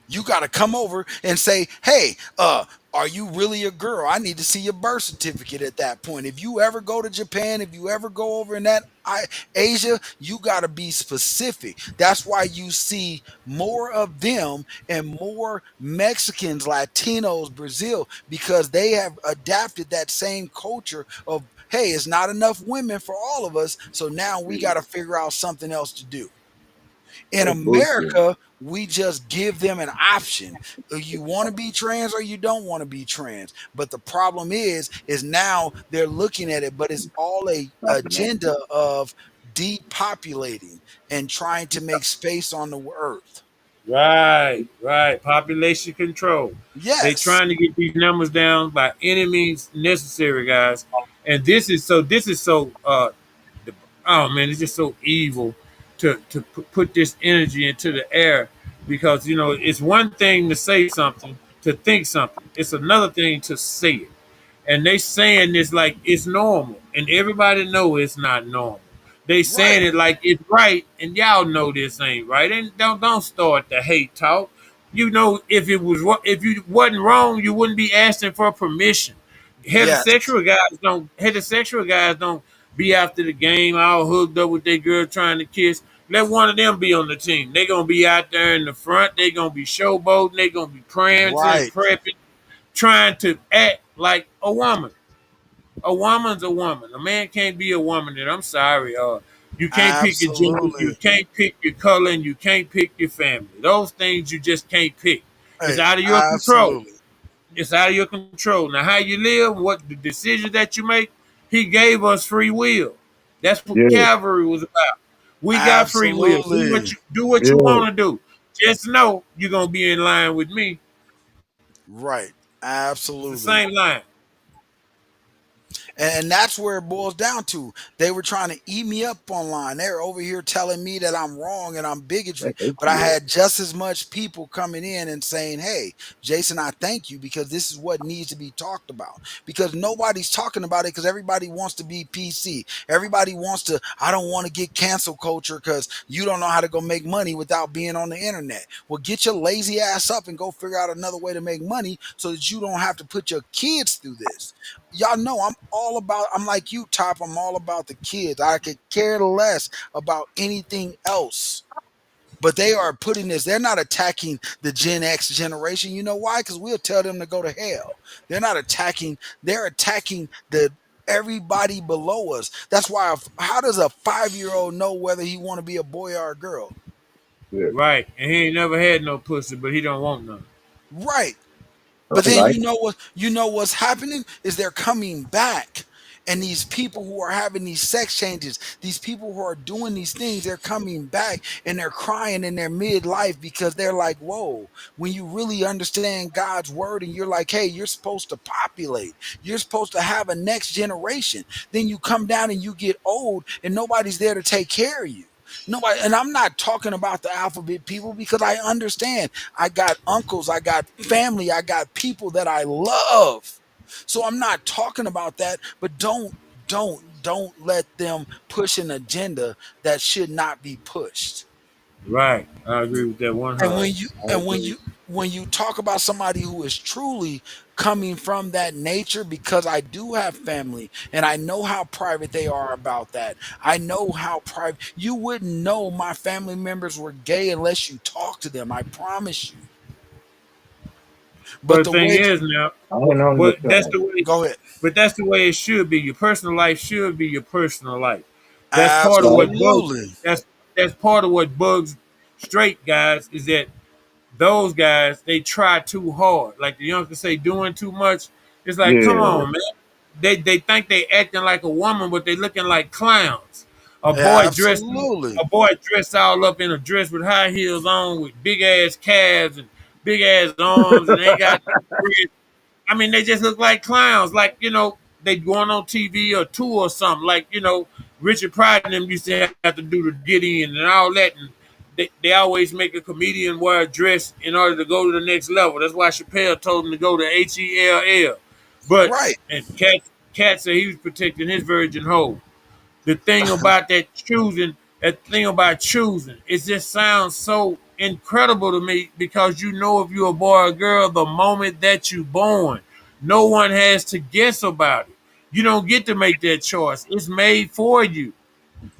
You got to come over and say, hey, are you really a girl? I need to see your birth certificate at that point. If you ever go to Japan, if you ever go over in Asia, you got to be specific. That's why you see more of them and more Mexicans, Latinos, Brazil, because they have adapted that same culture of, hey, it's not enough women for all of us. So now we got to figure out something else to do. In That's bullshit. America, we just give them an option. You want to be trans or you don't want to be trans. But the problem is now they're looking at it, but it's all a agenda of depopulating and trying to make space on the earth. Right, right. Population control. They Yes. trying to get these numbers down by any means necessary, guys. And this is so oh man, it's just so evil to put this energy into the air because it's one thing to say something, to think something. It's another thing to say it. And they saying this like it's normal, and everybody know it's not normal. They saying Right. it like it's right, and y'all know this ain't right. And don't start the hate talk. If you wasn't wrong, you wouldn't be asking for permission. Yes. Heterosexual guys don't be after the game all hooked up with their girl trying to kiss. Let one of them be on the team. They gonna be out there in the front. They gonna be showboating. They gonna be praying and Right. prepping, trying to act like a woman. A woman's a woman. A man can't be a woman. And I'm sorry, you can't pick your gender, you Absolutely. can't pick your color, and you can't pick your family. Those things you just can't pick. It's Hey, out of your control. absolutely. It's out of your control. Now, how you live, what the decisions that you make, he gave us free will. That's what Yeah. Calvary was about. We got free will. Absolutely. Do what you Yeah. want to do. Just know you're gonna be in line with me. Right. It's the Absolutely. same line. And that's where it boils down to. They were trying to eat me up online. They're over here telling me that I'm wrong and I'm bigotry. They hate But I you. had just as much people coming in and saying, hey, Jason, I thank you because this is what needs to be talked about. Because nobody's talking about it because everybody wants to be PC. Everybody wants to, I don't want to get cancel culture because you don't know how to go make money without being on the internet. Well, get your lazy ass up and go figure out another way to make money so that you don't have to put your kids through this. Y'all know I'm like you, Top. I'm all about the kids. I could care less about anything else. But they are putting this, they're not attacking the Gen X generation. You know why? Because we'll tell them to go to hell. They're not attacking, they're attacking the everybody below us. That's why how does a 5-year old know whether he want to be a boy or a girl? Yeah. Right. And he ain't never had no pussy, but he don't want none. Right. But That's then right. you know what's happening is they're coming back. And these people who are having these sex changes, these people who are doing these things, they're coming back and they're crying in their midlife because they're like, whoa, when you really understand God's word and you're like, hey, you're supposed to populate, you're supposed to have a next generation. Then you come down and you get old and nobody's there to take care of you. Nobody, and I'm not talking about the alphabet people because I understand. I got uncles, I got family, I got people that I love. So I'm not talking about that, but don't let them push an agenda that should not be pushed. Right. I agree with that And 100. when you I and agree. when you talk about somebody who is truly coming from that nature, because I do have family and I know how private they are about that. I know how private you wouldn't know my family members were gay unless you talk to them. I promise you. But But the the thing way is now, I don't but that's understand. the way. go ahead. But that's the way it should be. Your personal life should be your personal life. That's part of Right? what bugs. Absolutely. That's that's part of what bugs straight guys is that those guys they try too hard. Like the youngsters say, doing too much. It's like, come Yeah. on, man. They think they acting like a woman, but they looking like clowns. A boy dressed Absolutely. a boy dressed all up in a dress with high heels on, with big ass calves and big ass arms, and they got I mean, they just look like clowns. Like, they going on TV or tour or something. Like, Richard Pryor and them used to have to do the get in and all that. And they always make a comedian wear a dress in order to go to the next level. That's why Chappelle told him to go to HELL. But, Right. and Cat said he was protecting his virgin hoe. The thing about choosing, it just sounds so incredible to me because you know if you're a boy or girl the moment that you're born. No one has to guess about it. You don't get to make that choice. It's made for you.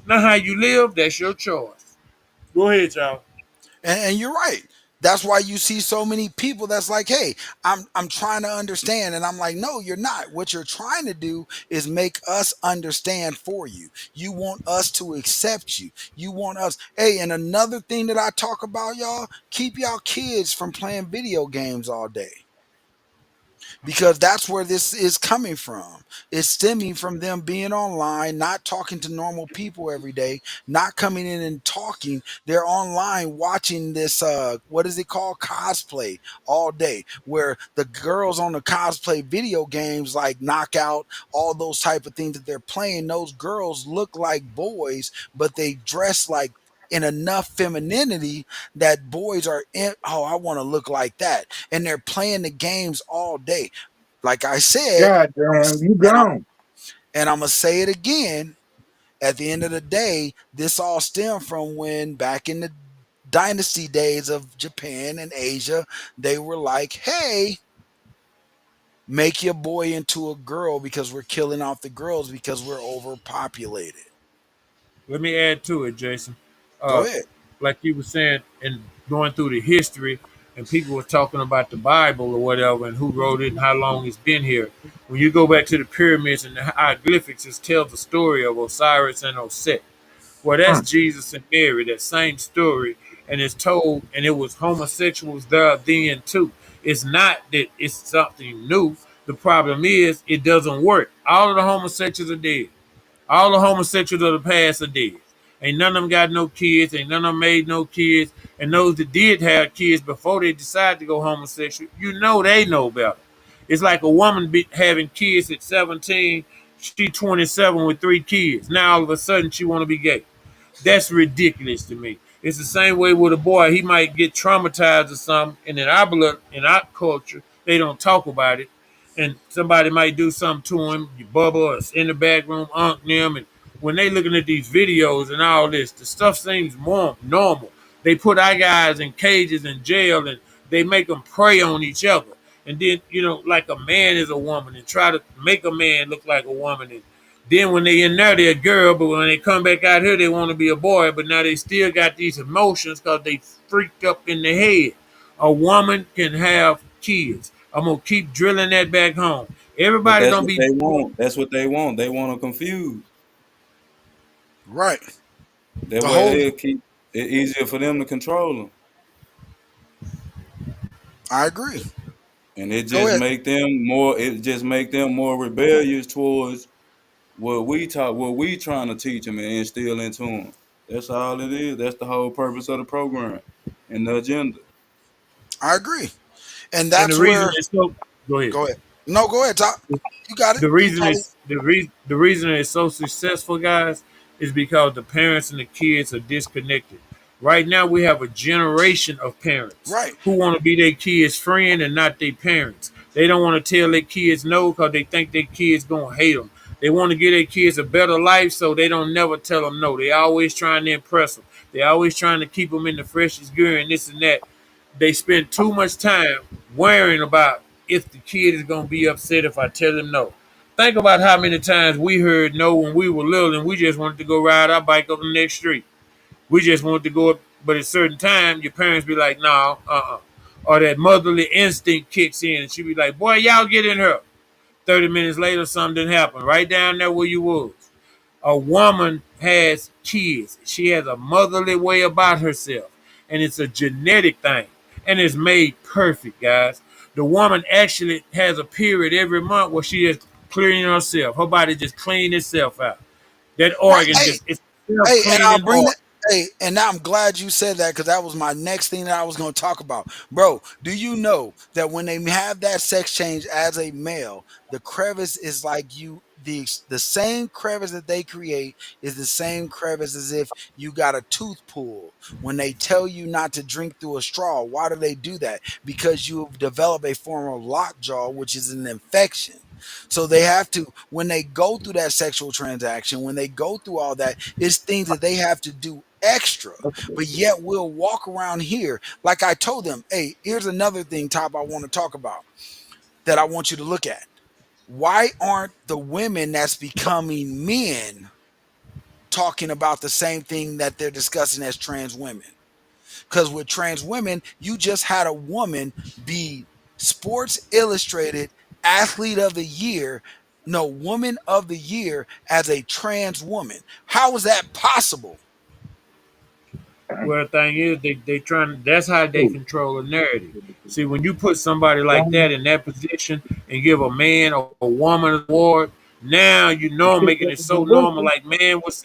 Not how you live, that's your choice. Go ahead, y'all. And you're right. That's why you see so many people that's like, hey, I'm trying to understand. And I'm like, no, you're not. What you're trying to do is make us understand for you. You want us to accept you. You want us. Hey, and another thing that I talk about, y'all, keep y'all kids from playing video games all day because that's where this is coming from. It's stemming from them being online, not talking to normal people every day, not coming in and talking. They're online watching this what is it called? Cosplay all day, where the girls on the cosplay video games like Knockout, all those type of things that they're playing, those girls look like boys, but they dress like in enough femininity that boys are in, oh, I want to look like that, and they're playing the games all day. Like I said, God I'm, damn, you and I'm gone. and I'm gonna say it again. At the end of the day, this all stemmed from when back in the dynasty days of Japan and Asia, they were like, "Hey, make your boy into a girl because we're killing off the girls because we're overpopulated." Let me add to it, Jason. Go Uh, ahead. like you were saying, and going through the history, and people were talking about the Bible or whatever, and who wrote it and how long it's been here. When you go back to the pyramids and the hieroglyphics, it tells the story of Osiris and Osset. Well, that's Mm. Jesus and Mary, that same story, and it's told, and it was homosexuals there then too. It's not that it's something new. The problem is it doesn't work. All of the homosexuals are dead. All the homosexuals of the past are dead. Ain't none of them got no kids. Ain't none of them made no kids. And those that did have kids before they decided to go homosexual, you know they know better. It's like a woman having kids at 17. She 27 with 3 kids. Now all of a sudden she want to be gay. That's ridiculous to me. It's the same way with a boy. He might get traumatized or something, and in our culture, they don't talk about it. And somebody might do something to him, you bubble us in the back room, unk them, and when they looking at these videos and all this, the stuff seems more normal. They put our guys in cages in jail, and they make them prey on each other. And then, like a man is a woman, and try to make a man look like a woman. And then when they in there, they're a girl, but when they come back out here, they want to be a boy. But now they still got these emotions because they freaked up in the head. A woman can have kids. I'm gonna keep drilling that back home. But Everybody that's don't what be they want. That's what they want. They want to confuse. Right. That The way whole. they'll keep it easier for them to control them. I agree. And it Go just ahead. make them more. It just make them more rebellious towards what we trying to teach them and instill into them. That's all it is. That's the whole purpose of the program and the agenda. I agree. And and the that's reason where. it's so go ahead. Go ahead. No, go ahead. Talk. You got it. the You reason probably it's the reason it's so successful, guys, is because the parents and the kids are disconnected. Right now, we have a generation of parents right. who want to be their kids' friend and not their parents. They don't want to tell their kids no because they think their kids gonna hate them. They want to give their kids a better life, so they don't never tell them no. They always trying to impress them. They always trying to keep them in the freshest gear and this and that. They spend too much time worrying about if the kid is gonna be upset if I tell him no. Think about how many times we heard no when we were little and we just wanted to go ride our bike up the next street. We just wanted to go up, but at a certain time, your parents be like, no, or that motherly instinct kicks in and she be like, boy, y'all get in here. 30 minutes later, something didn't happen. Right down there where you was. A woman has kids. She has a motherly way about herself. And it's a genetic thing. And it's made perfect, guys. The woman actually has a period every month where she is clearing herself. Her body just clean itself out. That Right. organ Hey, just it's self hey, and I'll cleaning bring organ. that. Hey, and now I'm glad you said that because that was my next thing that I was going to talk about. Bro, do you know that when they have that sex change as a male, the crevice is like the same crevice that they create is the same crevice as if you got a tooth pull. When they tell you not to drink through a straw, why do they do that? Because you've developed a form of lockjaw, which is an infection. So they have to, when they go through that sexual transaction, when they go through all that, it's things that they have to do extra. But yet we'll walk around here. Like I told them, hey, here's another thing, Top, I want to talk about that I want you to look at. Why aren't the women that's becoming men talking about the same thing that they're discussing as trans women? Because with trans women, you just had a woman be Sports Illustrated Athlete of the Year, no, Woman of the Year as a trans woman. How is that possible? Well, the thing is, they trying. That's how they control a narrative. See, when you put somebody like that in that position and give a man or a woman an award, now you know making it so normal. Like man was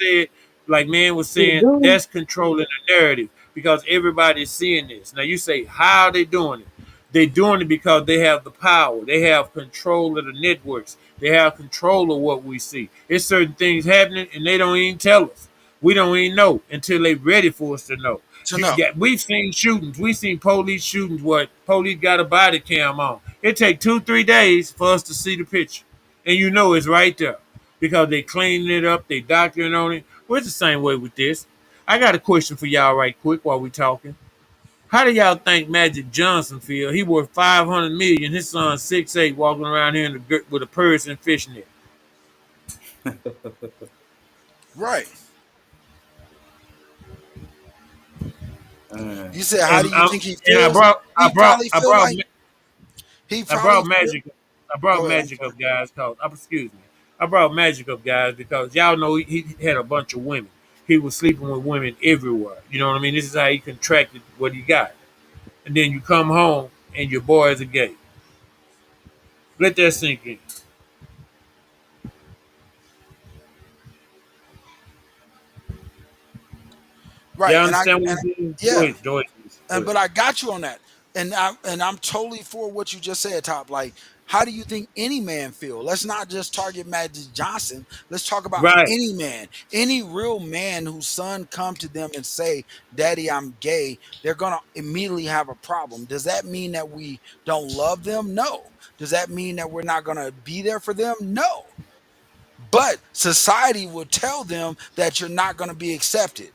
saying, that's controlling the narrative because everybody's seeing this. Now you say, how are they doing it? They're doing it because they have the power. They have control of the networks. They have control of what we see. It's certain things happening and they don't even tell us. We don't even know until they ready for us to know. To know. We've seen shootings. We've seen police shootings where police got a body cam on. It take 2-3 days for us to see the picture. And you know it's right there. Because they cleaning it up, they doctoring on it. Well, it's the same way with this. I got a question for y'all right quick while we talking. How do y'all think Magic Johnson feel? He worth 500 million. His son 6'8", walking around here with a purse and fishnet. Right. Uh, You said, how And do you think he and feels? He probably feel like he I probably brought feel. magic. I brought Go ahead. I'm magic sorry. up, guys. Cause excuse me. I brought magic up, guys, because y'all know he had a bunch of women. He was sleeping with women everywhere. You know what I mean? This is how he contracted what he got. And then you come home and your boy is a gay. Let that sink in. right. Y'all And I understand what and I'm saying? Go yeah, ahead, go ahead, please. Go and ahead. but I got you on that, and I'm totally for what you just said, Top. Like, how do you think any man feel? Let's not just target Magic Johnson. Let's talk about Right. any man, any real man whose son come to them and say, "Daddy, I'm gay." They're gonna immediately have a problem. Does that mean that we don't love them? No. Does that mean that we're not gonna be there for them? No. But society will tell them that you're not gonna be accepted.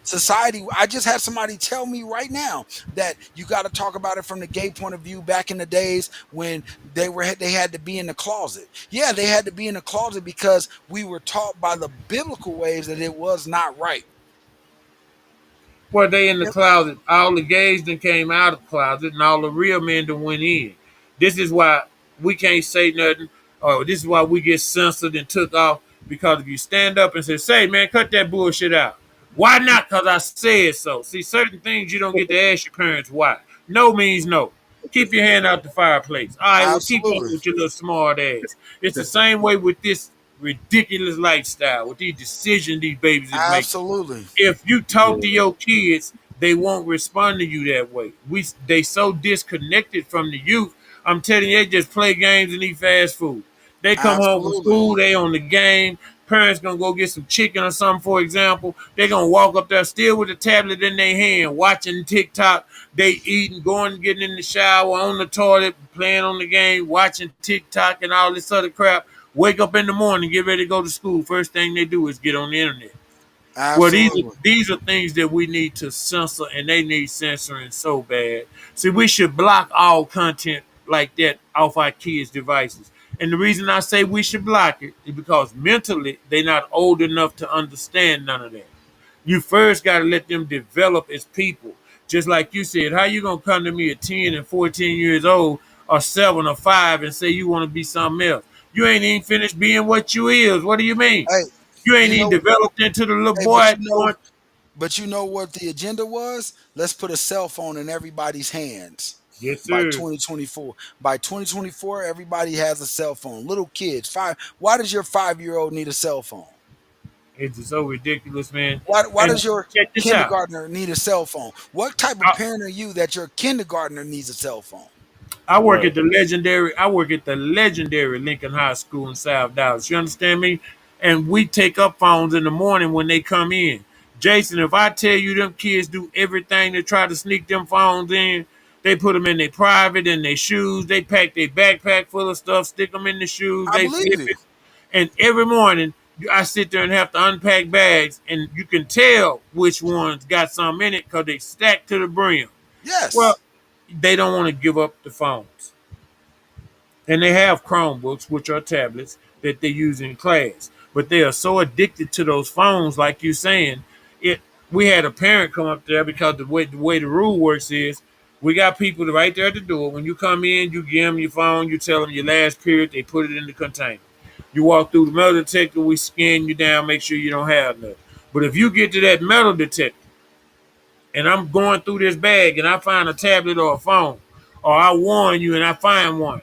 Society, I just had somebody tell me right now that you got to talk about it from the gay point of view back in the days when they had to be in the closet. Yeah, they had to be in the closet because we were taught by the biblical ways that it was not right. Well, they in the Yep. closet. All the gays then came out of the closet, and all the real men then went in. This is why we can't say nothing, or this is why we get censored and took off. Because if you stand up and say, man, cut that bullshit out. Why not? Because I said so. See, certain things you don't get to ask your parents why. No means no. Keep your hand out the fireplace. All right, well, keep on Absolutely. with your little smart ass. It's the same way with this ridiculous lifestyle, with these decisions these babies is making. Absolutely. If you talk to Yeah. your kids, they won't respond to you that way. They so disconnected from the youth. I'm telling you, they just play games and eat fast food. They come home from Absolutely. school, they on the game. Parents gonna go get some chicken or something, for example. They gonna walk up there still with a tablet in their hand, watching TikTok. They eating, going, getting in the shower, on the toilet, playing on the game, watching TikTok and all this other crap. Wake up in the morning, get ready to go to school. First thing they do is get on the internet. Well, Absolutely. these are things that we need to censor, and they need censoring so bad. See, we should block all content like that off our kids' devices. And the reason I say we should block it is because mentally they're not old enough to understand none of that. You first got to let them develop as people. Just like you said, how you gonna come to me at 10 and 14 years old, or 7 or 5, and say you want to be something else? You ain't even finished being what you is. What do you mean? Hey, You ain't you even know, developed into the little hey, but boy you know, going. but you know what the agenda was? Let's put a cell phone in everybody's hands Yes, by sir. 2024. By 2024, everybody has a cell phone. Little kids, five. Why does your 5-year-old need a cell phone? It's just so ridiculous, man. Why And does your check this out. kindergartner need a cell phone? What type of I, parent are you that your kindergartner needs a cell phone? I work Right. at the legendary. I work at the legendary Lincoln High School in South Dallas. You understand me? And we take up phones in the morning when they come in. Jason, if I tell you them kids do everything to try to sneak them phones in, they put them in their private, in their shoes. They pack their backpack full of stuff, stick them in the shoes. I They believe flip you. it. And every morning, I sit there and have to unpack bags, and you can tell which ones got some in it because they stacked to the brim. Well, Yes, they don't want to give up the phones. And they have Chromebooks, which are tablets that they use in class. But they are so addicted to those phones, like you're saying. It. We had a parent come up there because the way the rule works is we got people right there at the door. When you come in, you give them your phone, you tell them your last period, they put it in the container. You walk through the metal detector, we scan you down, make sure you don't have nothing. But if you get to that metal detector and I'm going through this bag and I find a tablet or a phone, or I warn you and I find one,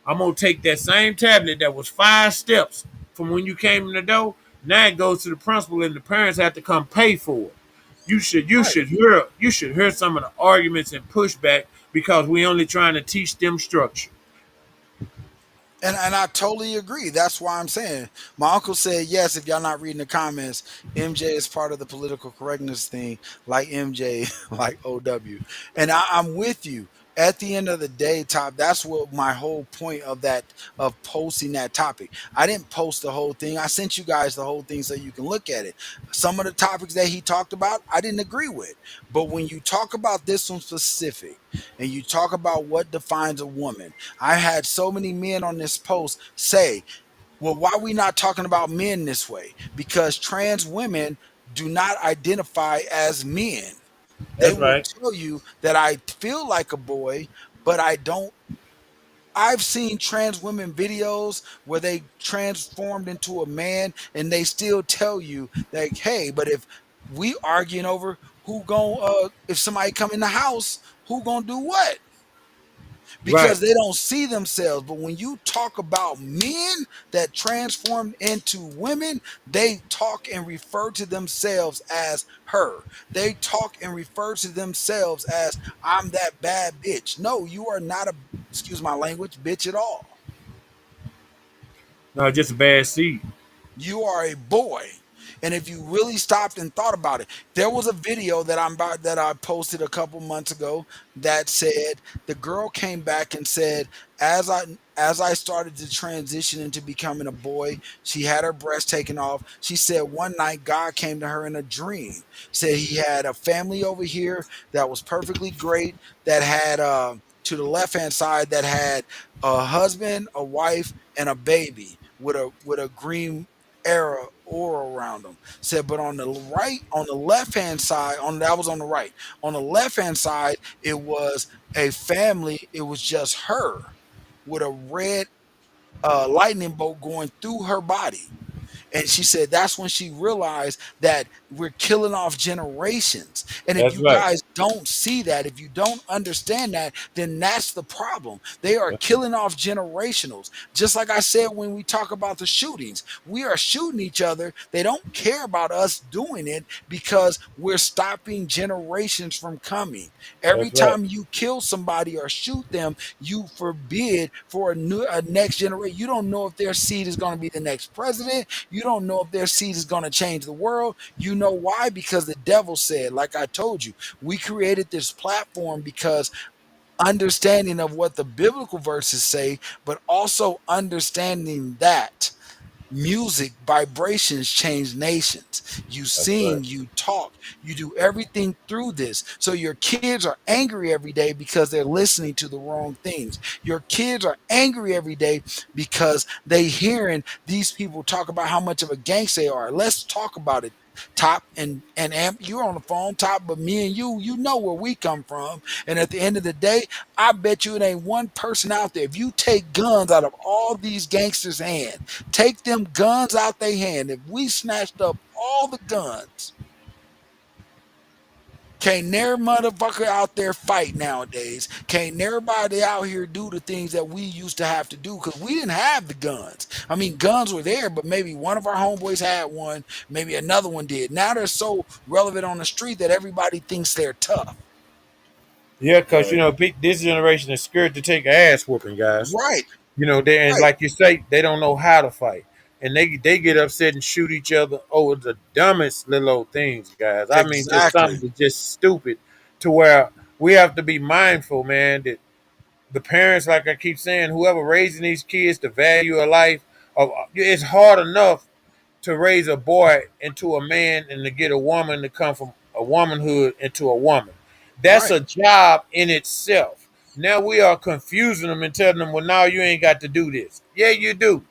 I'm gonna take that same tablet that was 5 steps from when you came in the door. Now it goes to the principal and the parents have to come pay for it. You right. should hear some of the arguments and pushback because we only trying to teach them structure. And I totally agree. That's why I'm saying my uncle said yes. If y'all not reading the comments, MJ is part of the political correctness thing, like MJ, like OW. And I'm with you. At the end of the day, Top, that's what my whole point of that of posting that topic. I didn't post the whole thing. I sent you guys the whole thing so you can look at it. Some of the topics that he talked about, I didn't agree with. But when you talk about this one specific and you talk about what defines a woman, I had so many men on this post say, well, why are we not talking about men this way? Because trans women do not identify as men. They That's will right. tell you that I feel like a boy, but I don't. I've seen trans women videos where they transformed into a man and they still tell you that, hey, but if we arguing over who gon' if somebody come in the house, who gonna do what? Right. because they don't see themselves. But when you talk about men that transform into women, they talk and refer to themselves as her. They talk and refer to themselves as I'm that bad bitch. No, you are not a, excuse my language, bitch at all. No, just a bad seed. You are a boy. And if you really stopped and thought about it, there was a video that I posted a couple months ago that said the girl came back and said, as I started to transition into becoming a boy, she had her breast taken off. She said one night God came to her in a dream. Said he had a family over here that was perfectly great, that had to the left hand side that had a husband, a wife, and a baby with a green era aura around them. Said, but on the right, on the left hand side, on that was on the right. On the left hand side, it was a family. It was just her with a red lightning bolt going through her body. And she said that's when she realized that we're killing off generations. And if That's you right. guys don't see that, if you don't understand that, then that's the problem. They are killing off generationals. Just like I said when we talk about the shootings, we are shooting each other. They don't care about us doing it because we're stopping generations from coming. Every That's right. time you kill somebody or shoot them, you forbid for a next generation. You don't know if their seed is going to be the next president. You don't know if their seed is going to change the world. You know why? Because the devil said, like I told you, we created this platform because understanding of what the biblical verses say, but also understanding that music vibrations change nations. You That's right. sing, you talk, you do everything through this. So your kids are angry every day because they're listening to the wrong things. Your kids are angry every day because they hearing these people talk about how much of a gangster they are. Let's talk about it. Top and Amp, you're on the phone, Top, but me and you know where we come from. And at the end of the day, I bet you it ain't one person out there. If you take guns out of all these gangsters' hand, take them guns out their hand. If we snatched up all the guns, can't never motherfucker out there fight nowadays. Can't everybody out here do the things that we used to have to do because we didn't have the guns. I mean, guns were there, but maybe one of our homeboys had one, maybe another one did. Now they're so relevant on the street that everybody thinks they're tough. Yeah, because Right. this generation is scared to take an ass whooping, guys. Right, They, and right. like you say, they don't know how to fight, and they get upset and shoot each other over the dumbest little old things, guys. I mean, just Exactly. something that's just stupid, to where we have to be mindful, man, that the parents, like I keep saying, whoever raising these kids, the value of life, it's hard enough to raise a boy into a man and to get a woman to come from a womanhood into a woman. That's Right. a job in itself. Now we are confusing them and telling them, well, now you ain't got to do this. Yeah, you do.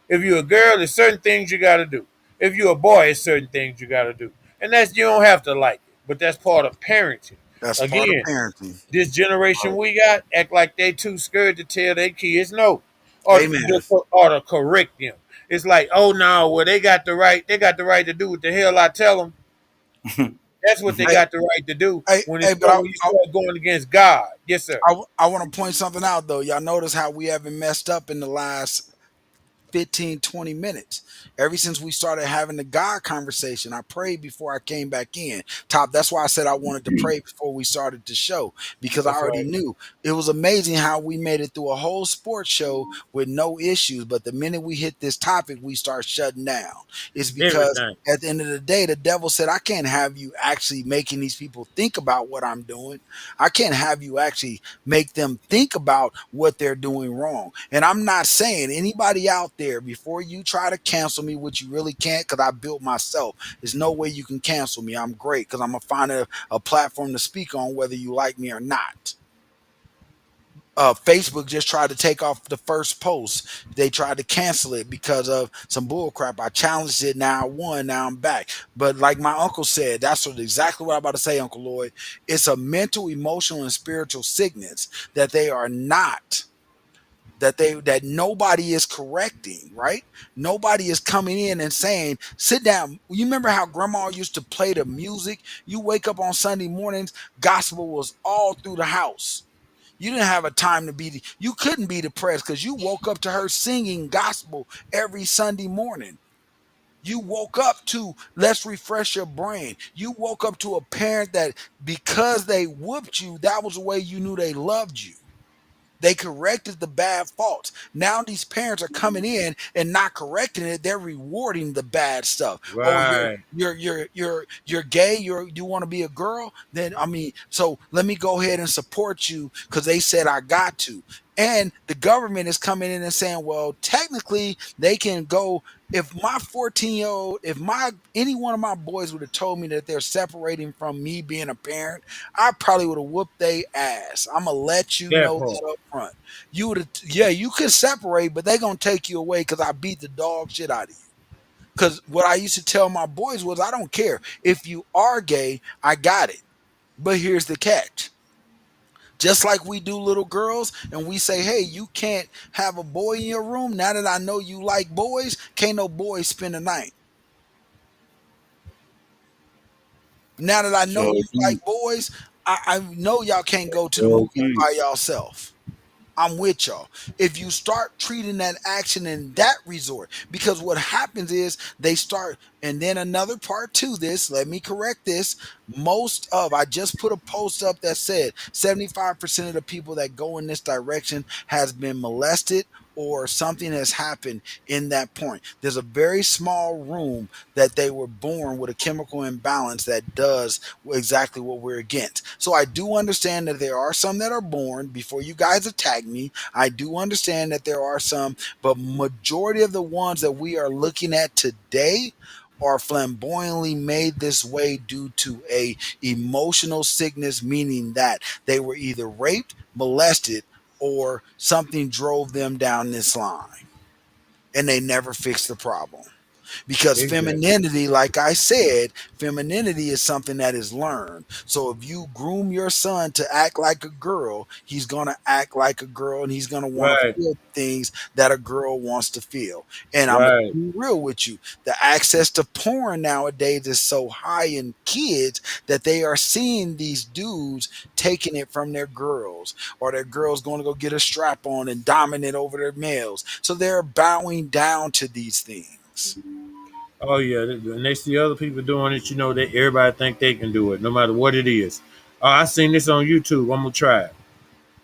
If you're a girl, there's certain things you got to do. If you're a boy, there's certain things you got to do. And that's, you don't have to like it, but that's part of parenting. That's part of Again, parenting. this generation we got act like they too scared to tell their kids no, Amen. or to correct them. It's like, oh no, well they got the right to do what the hell I tell them. That's what they Hey, got the right to do hey, but when you start going against God. Yes, sir. I want to point something out though. Y'all notice how we haven't messed up in the last 15, 20 minutes. Ever since we started having the God conversation, I prayed before I came back in. Top, that's why I said I wanted to pray before we started the show because I That's already right. knew. It was amazing how we made it through a whole sports show with no issues. But the minute we hit this topic, we start shutting down. It's because Everything. at the end of the day, the devil said, I can't have you actually making these people think about what I'm doing. I can't have you actually make them think about what they're doing wrong. And I'm not saying anybody out there, before you try to cancel me, which you really can't because I built myself, there's no way you can cancel me. I'm great because I'm going to find a platform to speak on whether you like me or not. Facebook just tried to take off the first post. They tried to cancel it because of some bull crap. I challenged it. Now I won. Now I'm back. But like my uncle said, that's exactly what I'm about to say, Uncle Lloyd. It's a mental, emotional, and spiritual sickness that they are not. That nobody is correcting, right? Nobody is coming in and saying, "Sit down." You remember how Grandma used to play the music? You wake up on Sunday mornings, gospel was all through the house. You didn't have a time to be. You couldn't be depressed because you woke up to her singing gospel every Sunday morning. You woke up to let's refresh your brain. You woke up to a parent that because they whooped you, that was the way you knew they loved you. They corrected the bad faults. Now these parents are coming in and not correcting it. They're rewarding the bad stuff. Oh, Right. you're gay. You want to be a girl? Then I mean, so let me go ahead and support you because they said I got to. And the government is coming in and saying, well, technically they can go. If my 14-year-old, if my any one of my boys would have told me that they're separating from me being a parent, I probably would have whooped their ass. I'm gonna let you That know part. that up front. You would have, yeah, you could separate, but they gonna take you away because I beat the dog shit out of you. Because what I used to tell my boys was, I don't care if you are gay, I got it. But here's the catch. Just like we do little girls and we say, hey, you can't have a boy in your room. Now that I know you like boys, can't no boys spend the night. Now that I know So you like boys, I know y'all can't go to the movies okay. by yourself. I'm with y'all. If you start treating that action in that resort, because what happens is they start, and then another part to this, let me correct this. I just put a post up that said 75% of the people that go in this direction has been molested or something has happened in that point. There's a very small room that they were born with a chemical imbalance that does exactly what we're against. So I do understand that there are some that are born before you guys attack me. I do understand that there are some, but majority of the ones that we are looking at today are flamboyantly made this way due to a emotional sickness, meaning that they were either raped, molested, or something drove them down this line and they never fixed the problem. Because Exactly. femininity, like I said, femininity is something that is learned. So if you groom your son to act like a girl, he's going to act like a girl and he's going to want to Right. feel things that a girl wants to feel. And I'm going Right. to be real with you. The access to porn nowadays is so high in kids that they are seeing these dudes taking it from their girls, or their girls going to go get a strap on and dominate over their males. So they're bowing down to these things. Oh yeah, and they see other people doing it. You know that everybody think they can do it, no matter what it is. I seen this on YouTube. I'm gonna try it.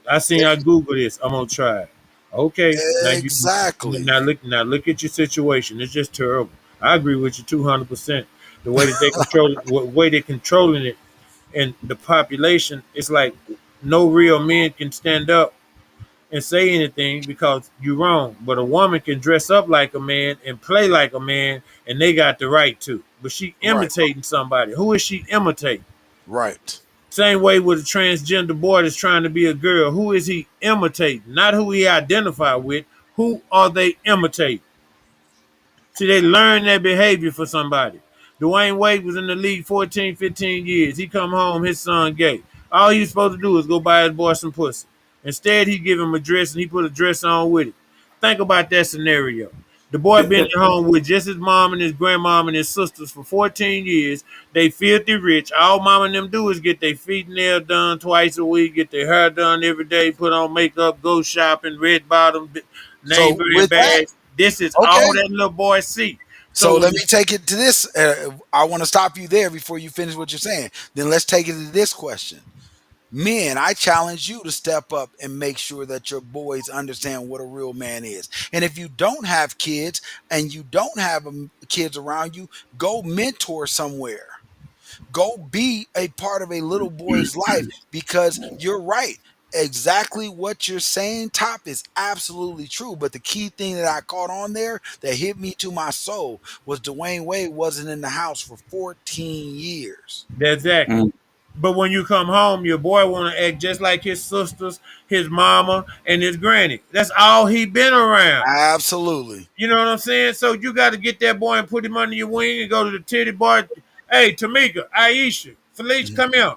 I Google this. I'm gonna try it. Okay, Exactly. now look at your situation. It's just terrible. I agree with you 200%. The way that they control it, the way they're controlling it, and the population, it's like no real men can stand up and say anything because you're wrong. But a woman can dress up like a man and play like a man, and they got the right to. But she Right. imitating somebody. Who is she imitating? Right. Same way with a transgender boy that's trying to be a girl. Who is he imitating? Not who he identify with. Who are they imitating? See, they learn that behavior for somebody. Dwayne Wade was in the league 14, 15 years. He come home, his son gay. All he was supposed to do is go buy his boy some pussy. Instead, he give him a dress and he put a dress on with it. Think about that scenario. The boy been at home with just his mom and his grandmom and his sisters for 14 years. They filthy rich. All mama and them do is get their feet and nails done twice a week, get their hair done every day, put on makeup, go shopping, red bottom, name So brand with that, bags. This is all okay. that little boy see. So So let me take it to this. I want to stop you there before you finish what you're saying. Then let's take it to this question. Men, I challenge you to step up and make sure that your boys understand what a real man is. And if you don't have kids and you don't have kids around you, go mentor somewhere. Go be a part of a little boy's life because you're right. Exactly what you're saying, Top, is absolutely true. But the key thing that I caught on there that hit me to my soul was Dwayne Wade wasn't in the house for 14 years. exactly. Mm. But when you come home, your boy want to act just like his sisters, his mama, and his granny. That's all he been around. Absolutely. You know what I'm saying? So you got to get that boy and put him under your wing and go to the titty bar. Hey, Tamika, Aisha, Felicia, Mhm. come here.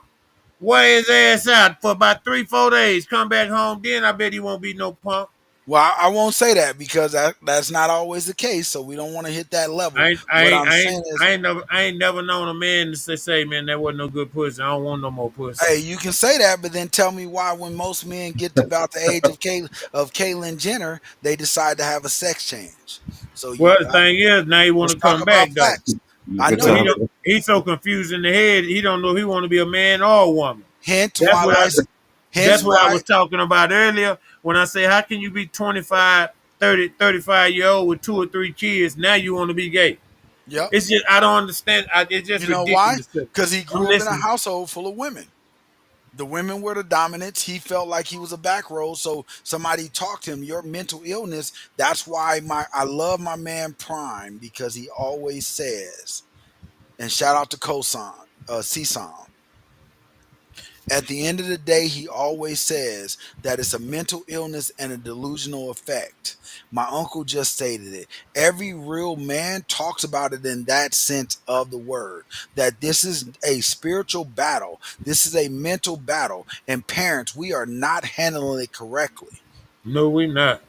Wear his ass out for about 3, 4 days. Come back home. Then I bet he won't be no punk. Well, I won't say that because that's not always the case. So we don't want to hit that level. I ain't, I What ain't, I'm I ain't, saying is, I ain't never known a man to say, man, that wasn't no good pussy. I don't want no more pussy. hey, you can say that, but then tell me why, when most men get to about the age of Caitlyn Jenner, they decide to have a sex change. So Well, the thing is, now he want let's to talk come about back though. facts. I Good But know, he but don't. topic. He's so confused in the head. He don't know if he want to be a man or a woman. hence That's why, what I. hence That's what I why, was talking about earlier when I say, how can you be 25, 30, 35-year old with two or three kids? Now you want to be gay. yep. It's just I don't understand. It's just You know why? ridiculous to me. Because he I'm grew up in a listening. household full of women. The women were the dominants. He felt like he was a back row, so somebody talked to him. Your mental illness. That's why I love my man Prime, because he always says, and shout out to Kosan, CSON. At the end of the day, he always says that it's a mental illness and a delusional effect. My uncle just stated it. Every real man talks about it in that sense of the word, that this is a spiritual battle. This is a mental battle. And parents, we are not handling it correctly. No, we not.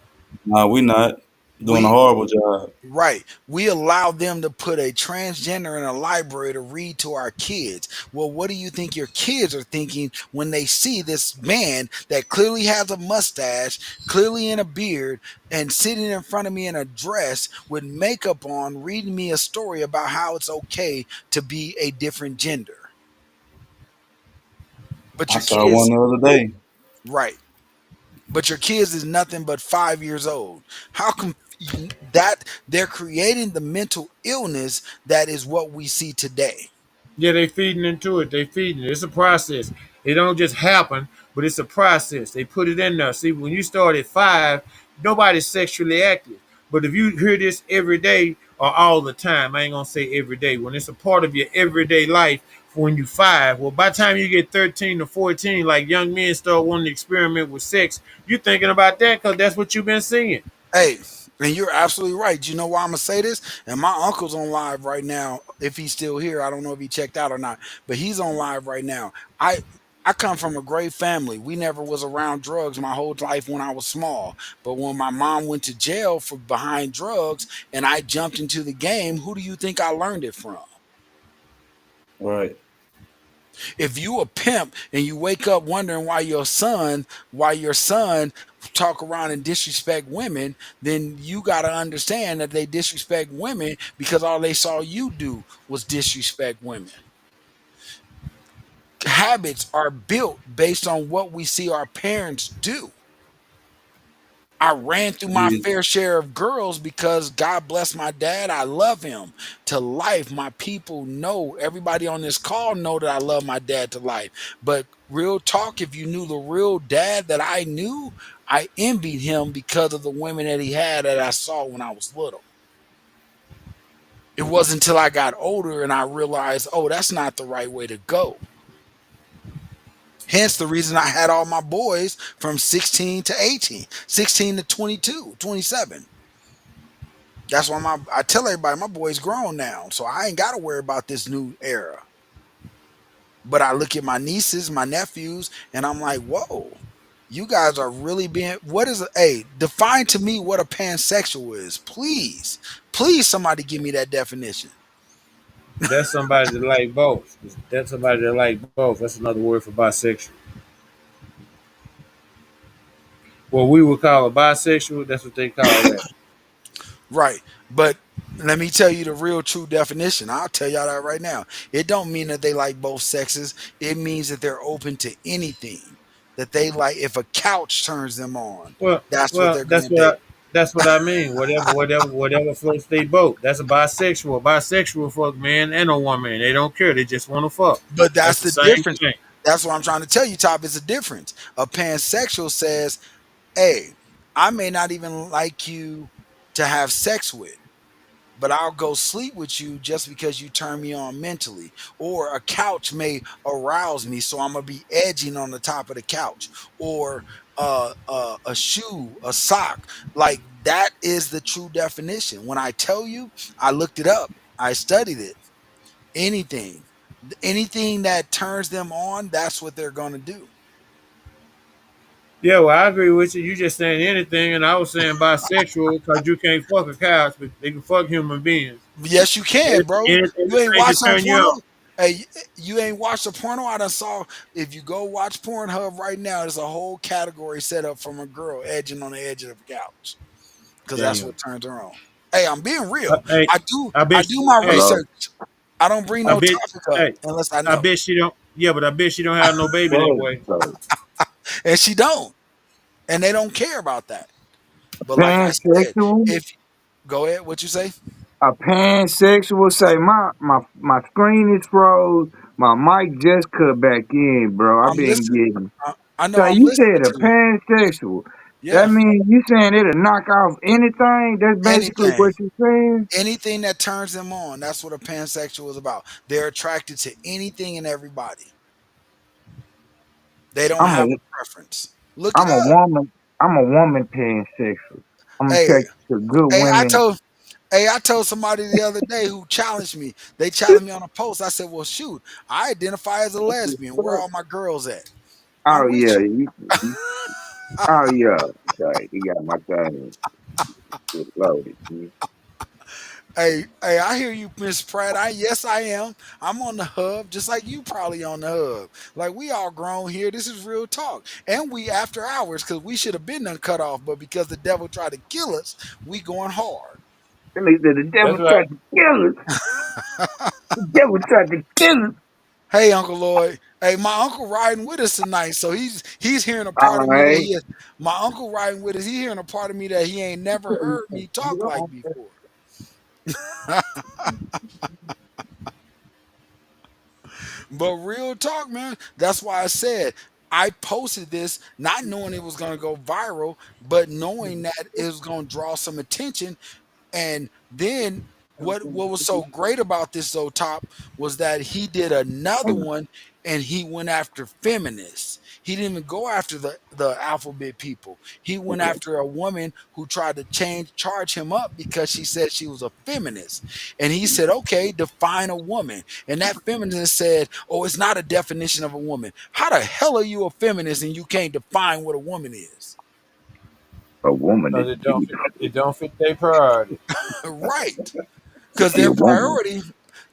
Nah, we not doing a We horrible job. Right. We allow them to put a transgender in a library to read to our kids. Well, what do you think your kids are thinking when they see this man that clearly has a mustache, clearly in a beard, and sitting in front of me in a dress with makeup on, reading me a story about how it's okay to be a different gender? But I your saw one kids, the other day. right. But your kids is nothing but 5 years old. How come that they're creating the mental illness that is what we see today? Yeah, they feeding into it. They feeding it. It's a process. It don't just happen, but it's a process. They put it in there. See, when you start at 5, nobody's sexually active. But if you hear this every day or all the time, I ain't gonna say every day. When it's a part of your everyday life, when you 5, well, by the time you get 13 or 14, like young men start wanting to experiment with sex, you're thinking about that because that's what you've been seeing. Hey, and you're absolutely right. You know why I'm gonna say this? And my uncle's on live right now. If he's still here, I don't know if he checked out or not, but he's on live right now. I come from a great family. We never was around drugs my whole life when I was small. But when my mom went to jail for behind drugs and I jumped into the game, who do you think I learned it from? Right. If you a pimp and you wake up wondering why your son talk around and disrespect women, then you got to understand that they disrespect women because all they saw you do was disrespect women. Habits are built based on what we see our parents do. I ran through my Yeah. fair share of girls because God bless my dad. I love him to life. My people know, everybody on this call know that I love my dad to life. But real talk, if you knew the real dad that I knew, I envied him because of the women that he had that I saw when I was little. It wasn't until I got older and I realized, oh, that's not the right way to go. Hence the reason I had all my boys from 16 to 18, 16 to 22, 27. That's why I tell everybody my boy's grown now, so I ain't got to worry about this new era. But I look at my nieces, my nephews, and I'm like, whoa, you guys are really being. What is a? Hey, define to me what a pansexual is, please, please. Somebody give me that definition. That's somebody that like both. That's somebody that like both. That's another word for bisexual. What we would call a bisexual, that's what they call that. Right, but let me tell you the real true definition. I'll tell y'all that right now. It don't mean that they like both sexes. It means that they're open to anything. That they like. If a couch turns them on, Well, that's what well, they're gonna do. that's what I mean. Whatever floats they boat. That's a bisexual. Bisexual fuck man and a woman. They don't care. They just want to fuck. But That's that's the the same difference. thing. That's what I'm trying to tell you, Top. Is a difference. A pansexual says, "Hey, I may not even like you to have sex with, but I'll go sleep with you just because you turn me on mentally. Or a couch may arouse me, so I'm gonna be edging on the top of the couch. Or a shoe, a sock, like that is the true definition. When I tell you, I looked it up, I studied it. Anything, anything that turns them on, that's what they're gonna do. Yeah, well, I agree with you. You just saying anything, and I was saying bisexual because you can't fuck a couch, but they can fuck human beings. Yes, you can, bro. You ain't Anything can watched no turn you porno. on. Hey, you ain't watched a porno. I done saw. If you go watch Pornhub right now, there's a whole category set up from a girl edging on the edge of the couch because that's Damn. what turns her on. Hey, I'm being real. Hey, I do. I I bet. do my Hey, Hello. research. I don't bring I no bet. topic up Hey, unless I I know, bet she don't. Yeah, but I bet she don't have no baby that Well, way. so and she don't, and they don't care about that. But like I said, pansexual, if go ahead, what you say? a pansexual say my screen is froze. My mic just cut back in, bro. I've I'm been listening. getting. I know So I'm you listening said a to you. pansexual. That Yeah, means you saying it'll knock off anything? That's basically anything. what you're saying? Anything that turns them on, that's what a pansexual is about. They're attracted to anything and everybody. They don't I'm have a a preference. Look it I'm a up. woman. I'm a woman pansexual. I'm Hey, attracted to good hey, I women. told I told somebody the other day who challenged me. They challenged me on a post. I said, "Well, shoot, I identify as a lesbian. Where all my girls at? Oh I'm with yeah, you." you oh yeah. Sorry, you got my thing loaded. Hey, I hear you, Miss Pratt. Yes, I am. I'm on the hub, just like you probably on the hub. Like we all grown here. This is real talk, and we after hours because we should have been done cut off, but because the devil tried to kill us, we going hard. And they said the devil That's right. tried to kill us. The devil tried to kill us. Hey, Uncle Lloyd. Hey, my uncle riding with us tonight, so he's hearing a part All of me that right. he. My uncle riding with us. He hearing a part of me that he ain't never heard me talk like before. But real talk, man. That's why I said I posted this not knowing it was going to go viral, but knowing that it was going to draw some attention. And then what was so great about this though, Top, was that he did another one and he went after feminists. He didn't even go after the alphabet people. He went after a woman who tried to charge him up because she said she was a feminist. And he said, okay, define a woman. And that feminist said, oh, it's not a definition of a woman. How the hell are you a feminist and you can't define what a woman is? A woman Because is beautiful. it don't fit their priority. Right. Because See, a woman.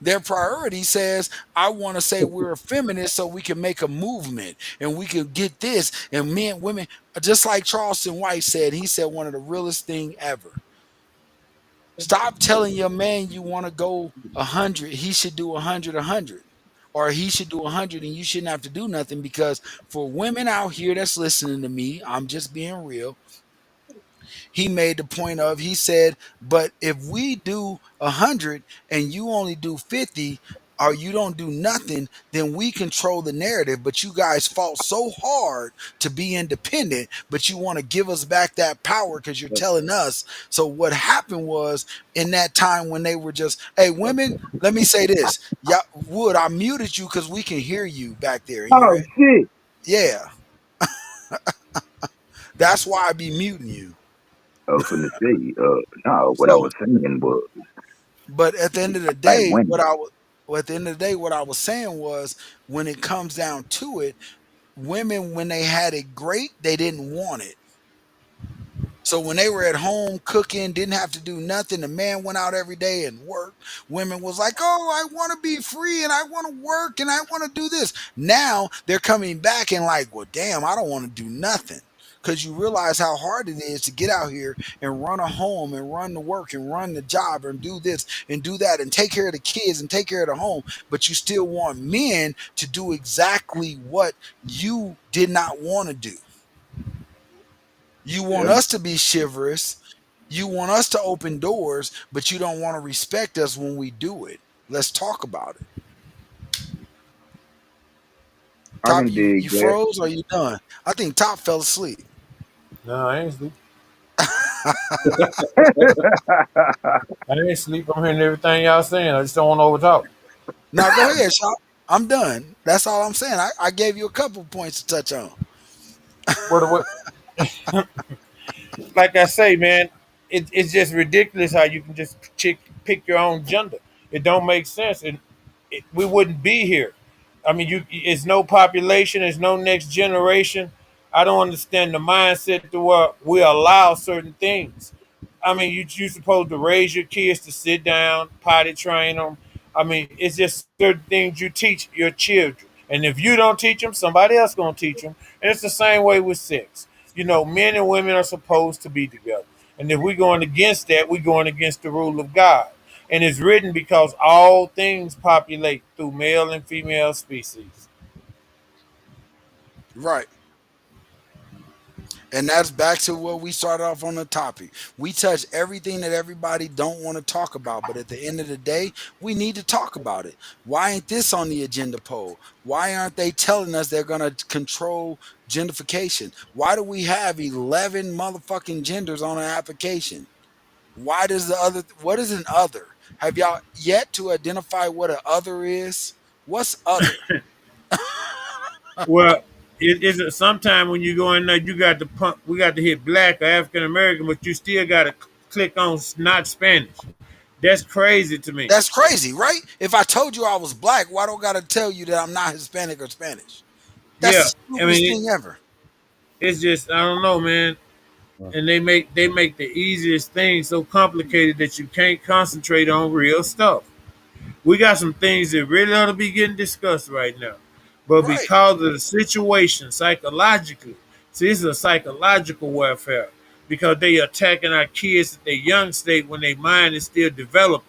their priority says, I want to say we're a feminist so we can make a movement and we can get this. And men, women, just like Charleston White said, he said one of the realest thing ever. Stop telling your man you want to go 100. He should do 100, 100. Or he should do 100 and you shouldn't have to do nothing because for women out here that's listening to me, I'm just being real. He made the point of he said, but if we do 100 and you only do 50 or you don't do nothing, then we control the narrative. But you guys fought so hard to be independent, but you want to give us back that power because you're telling us. So what happened was in that time when they were just, hey, women, let me say this. Yeah, Wood, I muted you because we can hear you back there. And you're Oh shit. yeah, that's why I be muting you. Oh, from the city. No, what I So was saying was but at the end of the like day, women. at the end of the day, what I was saying was when it comes down to it, women when they had it great, they didn't want it. So when they were at home cooking, didn't have to do nothing, the man went out every day and worked. Women was like, "Oh, I want to be free and I want to work and I want to do this." Now they're coming back and like, "Well, damn, I don't want to do nothing." Because you realize how hard it is to get out here and run a home and run the work and run the job and do this and do that and take care of the kids and take care of the home. But you still want men to do exactly what you did not want to do. You want Yeah. us to be chivalrous. You want us to open doors, but you don't want to respect us when we do it. Let's talk about it. I Top, can you dig that. froze or you done? I think Top fell asleep. No, I ain't sleep. I ain't sleep. I'm hearing everything y'all saying. I just don't want to overtalk. Now go ahead, Shop. I'm done. That's all I'm saying. I gave you a couple points to touch on. What? Like I say, man, it's just ridiculous how you can just pick your own gender. It don't make sense, and we wouldn't be here. I mean, it's no population, there's no next generation. I don't understand the mindset to where we allow certain things. I mean, you supposed to raise your kids to sit down, potty train them. I mean, it's just certain things you teach your children, and if you don't teach them, somebody else gonna teach them. And it's the same way with sex. You know, men and women are supposed to be together, and if we're going against that, we're going against the rule of God. And it's written because all things populate through male and female species. Right. And that's back to what we started off on the topic. We touch everything that everybody don't want to talk about, but at the end of the day, we need to talk about it. Why ain't this on the agenda poll? Why aren't they telling us they're going to control gentrification? Why do we have 11 motherfucking genders on an application? Why does the other what is an other? Have y'all yet to identify what an other is? What's other? Well, it isn't. Sometime when you go in there, you got to pump. We got to hit black or African American, but you still got to click on not Spanish. That's crazy to me. That's crazy, right? If I told you I was black, why don't I gotta tell you that I'm not Hispanic or Spanish? That's Yeah, the I stupidest mean, thing ever. it's just I don't know, man. And they make the easiest thing so complicated that you can't concentrate on real stuff. We got some things that really ought to be getting discussed right now. But Right. because of the situation psychologically, see, this is a psychological warfare because they attacking our kids at their young state when their mind is still developing.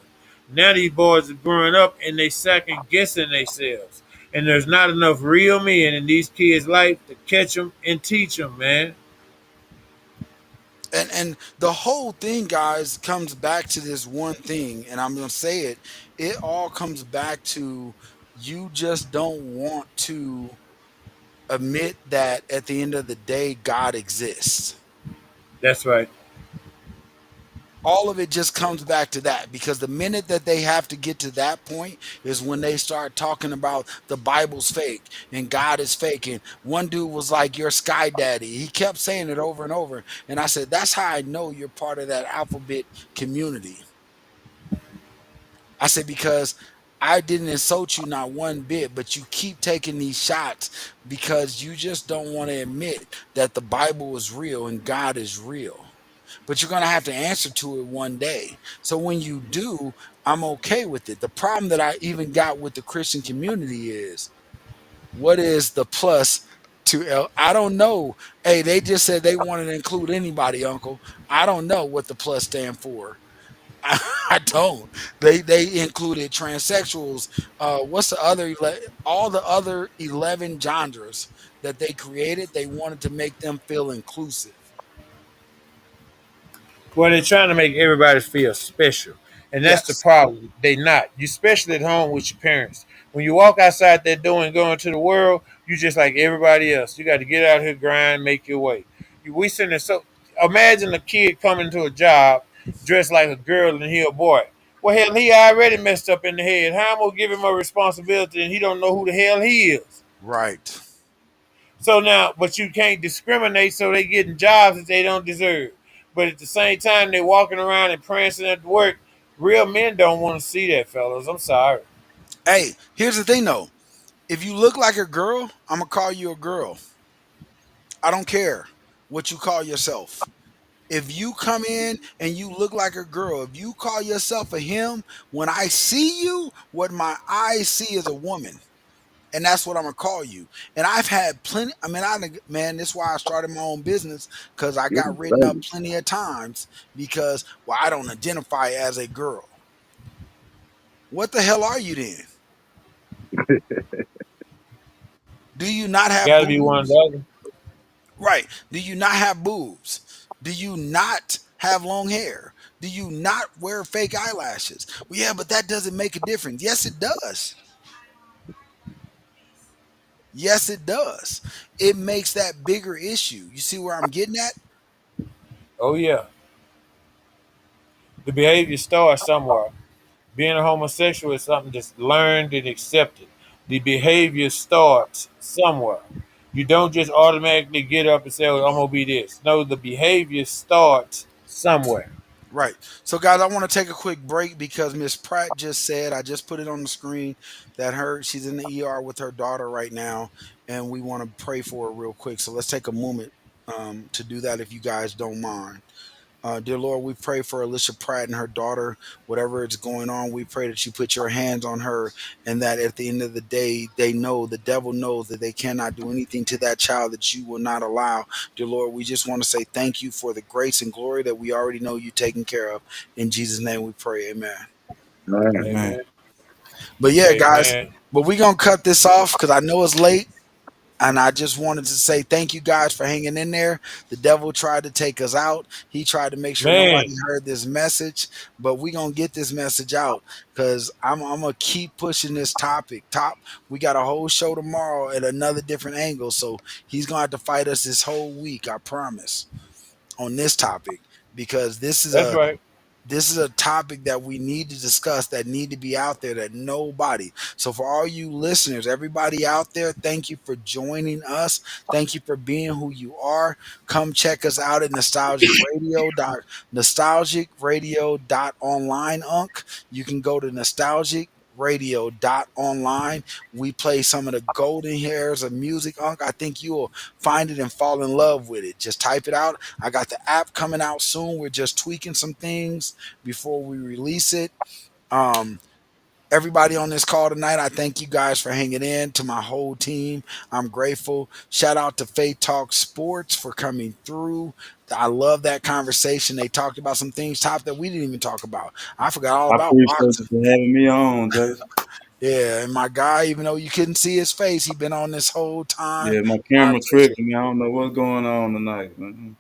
Now these boys are growing up and they second guessing themselves. And there's not enough real men in these kids' life to catch them and teach them, man. And the whole thing, guys, comes back to this one thing, and I'm gonna say it. It all comes back to you just don't want to admit that at the end of the day, God exists. That's right. All of it just comes back to that because the minute that they have to get to that point is when they start talking about the Bible's fake and God is fake. And one dude was like, "You're Sky Daddy." He kept saying it over and over. And I said, "That's how I know you're part of that alphabet community." I said, "Because I didn't insult you not one bit, but you keep taking these shots because you just don't want to admit that the Bible is real and God is real. But you're going to have to answer to it one day. So when you do, I'm okay with it." The problem that I even got with the Christian community is what is the plus to L? I don't know. Hey, they just said they wanted to include anybody, Uncle. I don't know what the plus stand for. I don't. They included transsexuals. What's the other? All the other 11 genres that they created, they wanted to make them feel inclusive. Well, they're trying to make everybody feel special, and that's the Yes. problem. They not. You especially at home with your parents. When you walk outside that door and go into the world, you just like everybody else. You got to get out here, grind, make your way. We sitting there so. Imagine a kid coming to a job dressed like a girl and he a boy. Well, hell, he already messed up in the head. How am I gonna give him a responsibility and he don't know who the hell he is? Right. So now, but you can't discriminate, so they getting jobs that they don't deserve. But at the same time, they walking around and prancing at work. Real men don't want to see that, fellas. I'm sorry. Hey, here's the thing though. If you look like a girl, I'm gonna call you a girl. I don't care what you call yourself. If you come in and you look like a girl, if you call yourself a him, when I see you, what my eyes see is a woman. And that's what I'm gonna call you. And I've had plenty. I mean, man, this is why I started my own business because I You got written up baby. plenty of times because well, I don't identify as a girl. What the hell are you then? Do you not have Got to be one or the boobs? other. Right. Do you not have boobs? Do you not have long hair? Do you not wear fake eyelashes? Well, yeah, but that doesn't make a difference. Yes, it does. Yes, it does. It makes that bigger issue. You see where I'm getting at? Oh yeah, the behavior starts somewhere. Being a homosexual is something that's learned and accepted. The behavior starts somewhere. You don't just automatically get up and say, "Oh, I'm gonna be this." No, the behavior starts somewhere. Right. So, guys, I want to take a quick break because Miss Pratt just said, I just put it on the screen, that she's in the ER with her daughter right now, and we want to pray for her real quick. So let's take a moment to do that if you guys don't mind. Dear Lord, we pray for Alicia Pratt and her daughter, whatever is going on. We pray that you put your hands on her, and that at the end of the day, they know, the devil knows that they cannot do anything to that child that you will not allow. Dear Lord, we just want to say thank you for the grace and glory that we already know you taking care of. In Jesus' name we pray. Amen. Man. Amen. Amen. But yeah, guys, Amen. but we're going to cut this off because I know it's late. And I just wanted to say thank you guys for hanging in there. The devil tried to take us out. He tried to make sure Man, nobody heard this message, but we gonna get this message out because I'm gonna keep pushing this topic. We got a whole show tomorrow at another different angle, so he's gonna have to fight us this whole week. I promise on this topic because that's right. this is a topic that we need to discuss, that need to be out there, that nobody. So for all you listeners, everybody out there, thank you for joining us. Thank you for being who you are. Come check us out at nostalgic radio.online. You can go to nostalgicradio.online. We play some of the golden hairs of music, I think you will find it and fall in love with it. Just type it out. I got the app coming out soon. We're just tweaking some things before we release it. Um, Everybody on this call tonight, I thank you guys for hanging in. To my whole team, I'm grateful. Shout out to Faith Talk Sports for coming through. I love that conversation. They talked about some things top that we didn't even talk about. I forgot all I about appreciate you boxing. for having me on, Jason. Yeah, and my guy, even though you couldn't see his face, he been on this whole time. Yeah, my I camera appreciate tripping. I don't know what's going on tonight, man.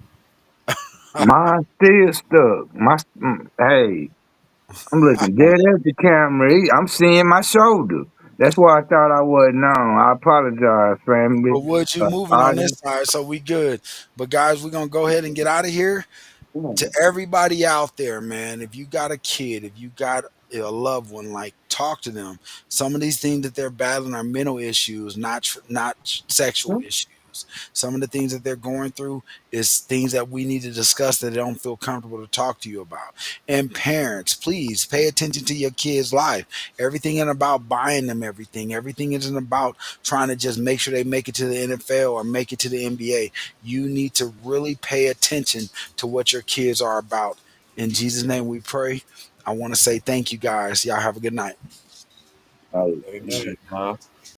it. Mine still stuck. Hey, I'm looking dead at the camera. I'm seeing my shoulder. That's why I thought I wasn't on. I apologize, family. But Wood, you Uh, moving on this audience. side, so we good. But guys, we're gonna go ahead and get out of here. To everybody out there, man, if you got a kid, if you got a loved one, like, talk to them. Some of these things that they're battling are mental issues, not sexual issues. Some of the things that they're going through is things that we need to discuss that they don't feel comfortable to talk to you about. And parents, please pay attention to your kids' life. Everything isn't about buying them everything. Everything isn't about trying to just make sure they make it to the NFL or make it to the NBA. You need to really pay attention to what your kids are about. In Jesus' name we pray. I want to say thank you guys. Y'all have a good night. Hey, Amen. Shit, huh?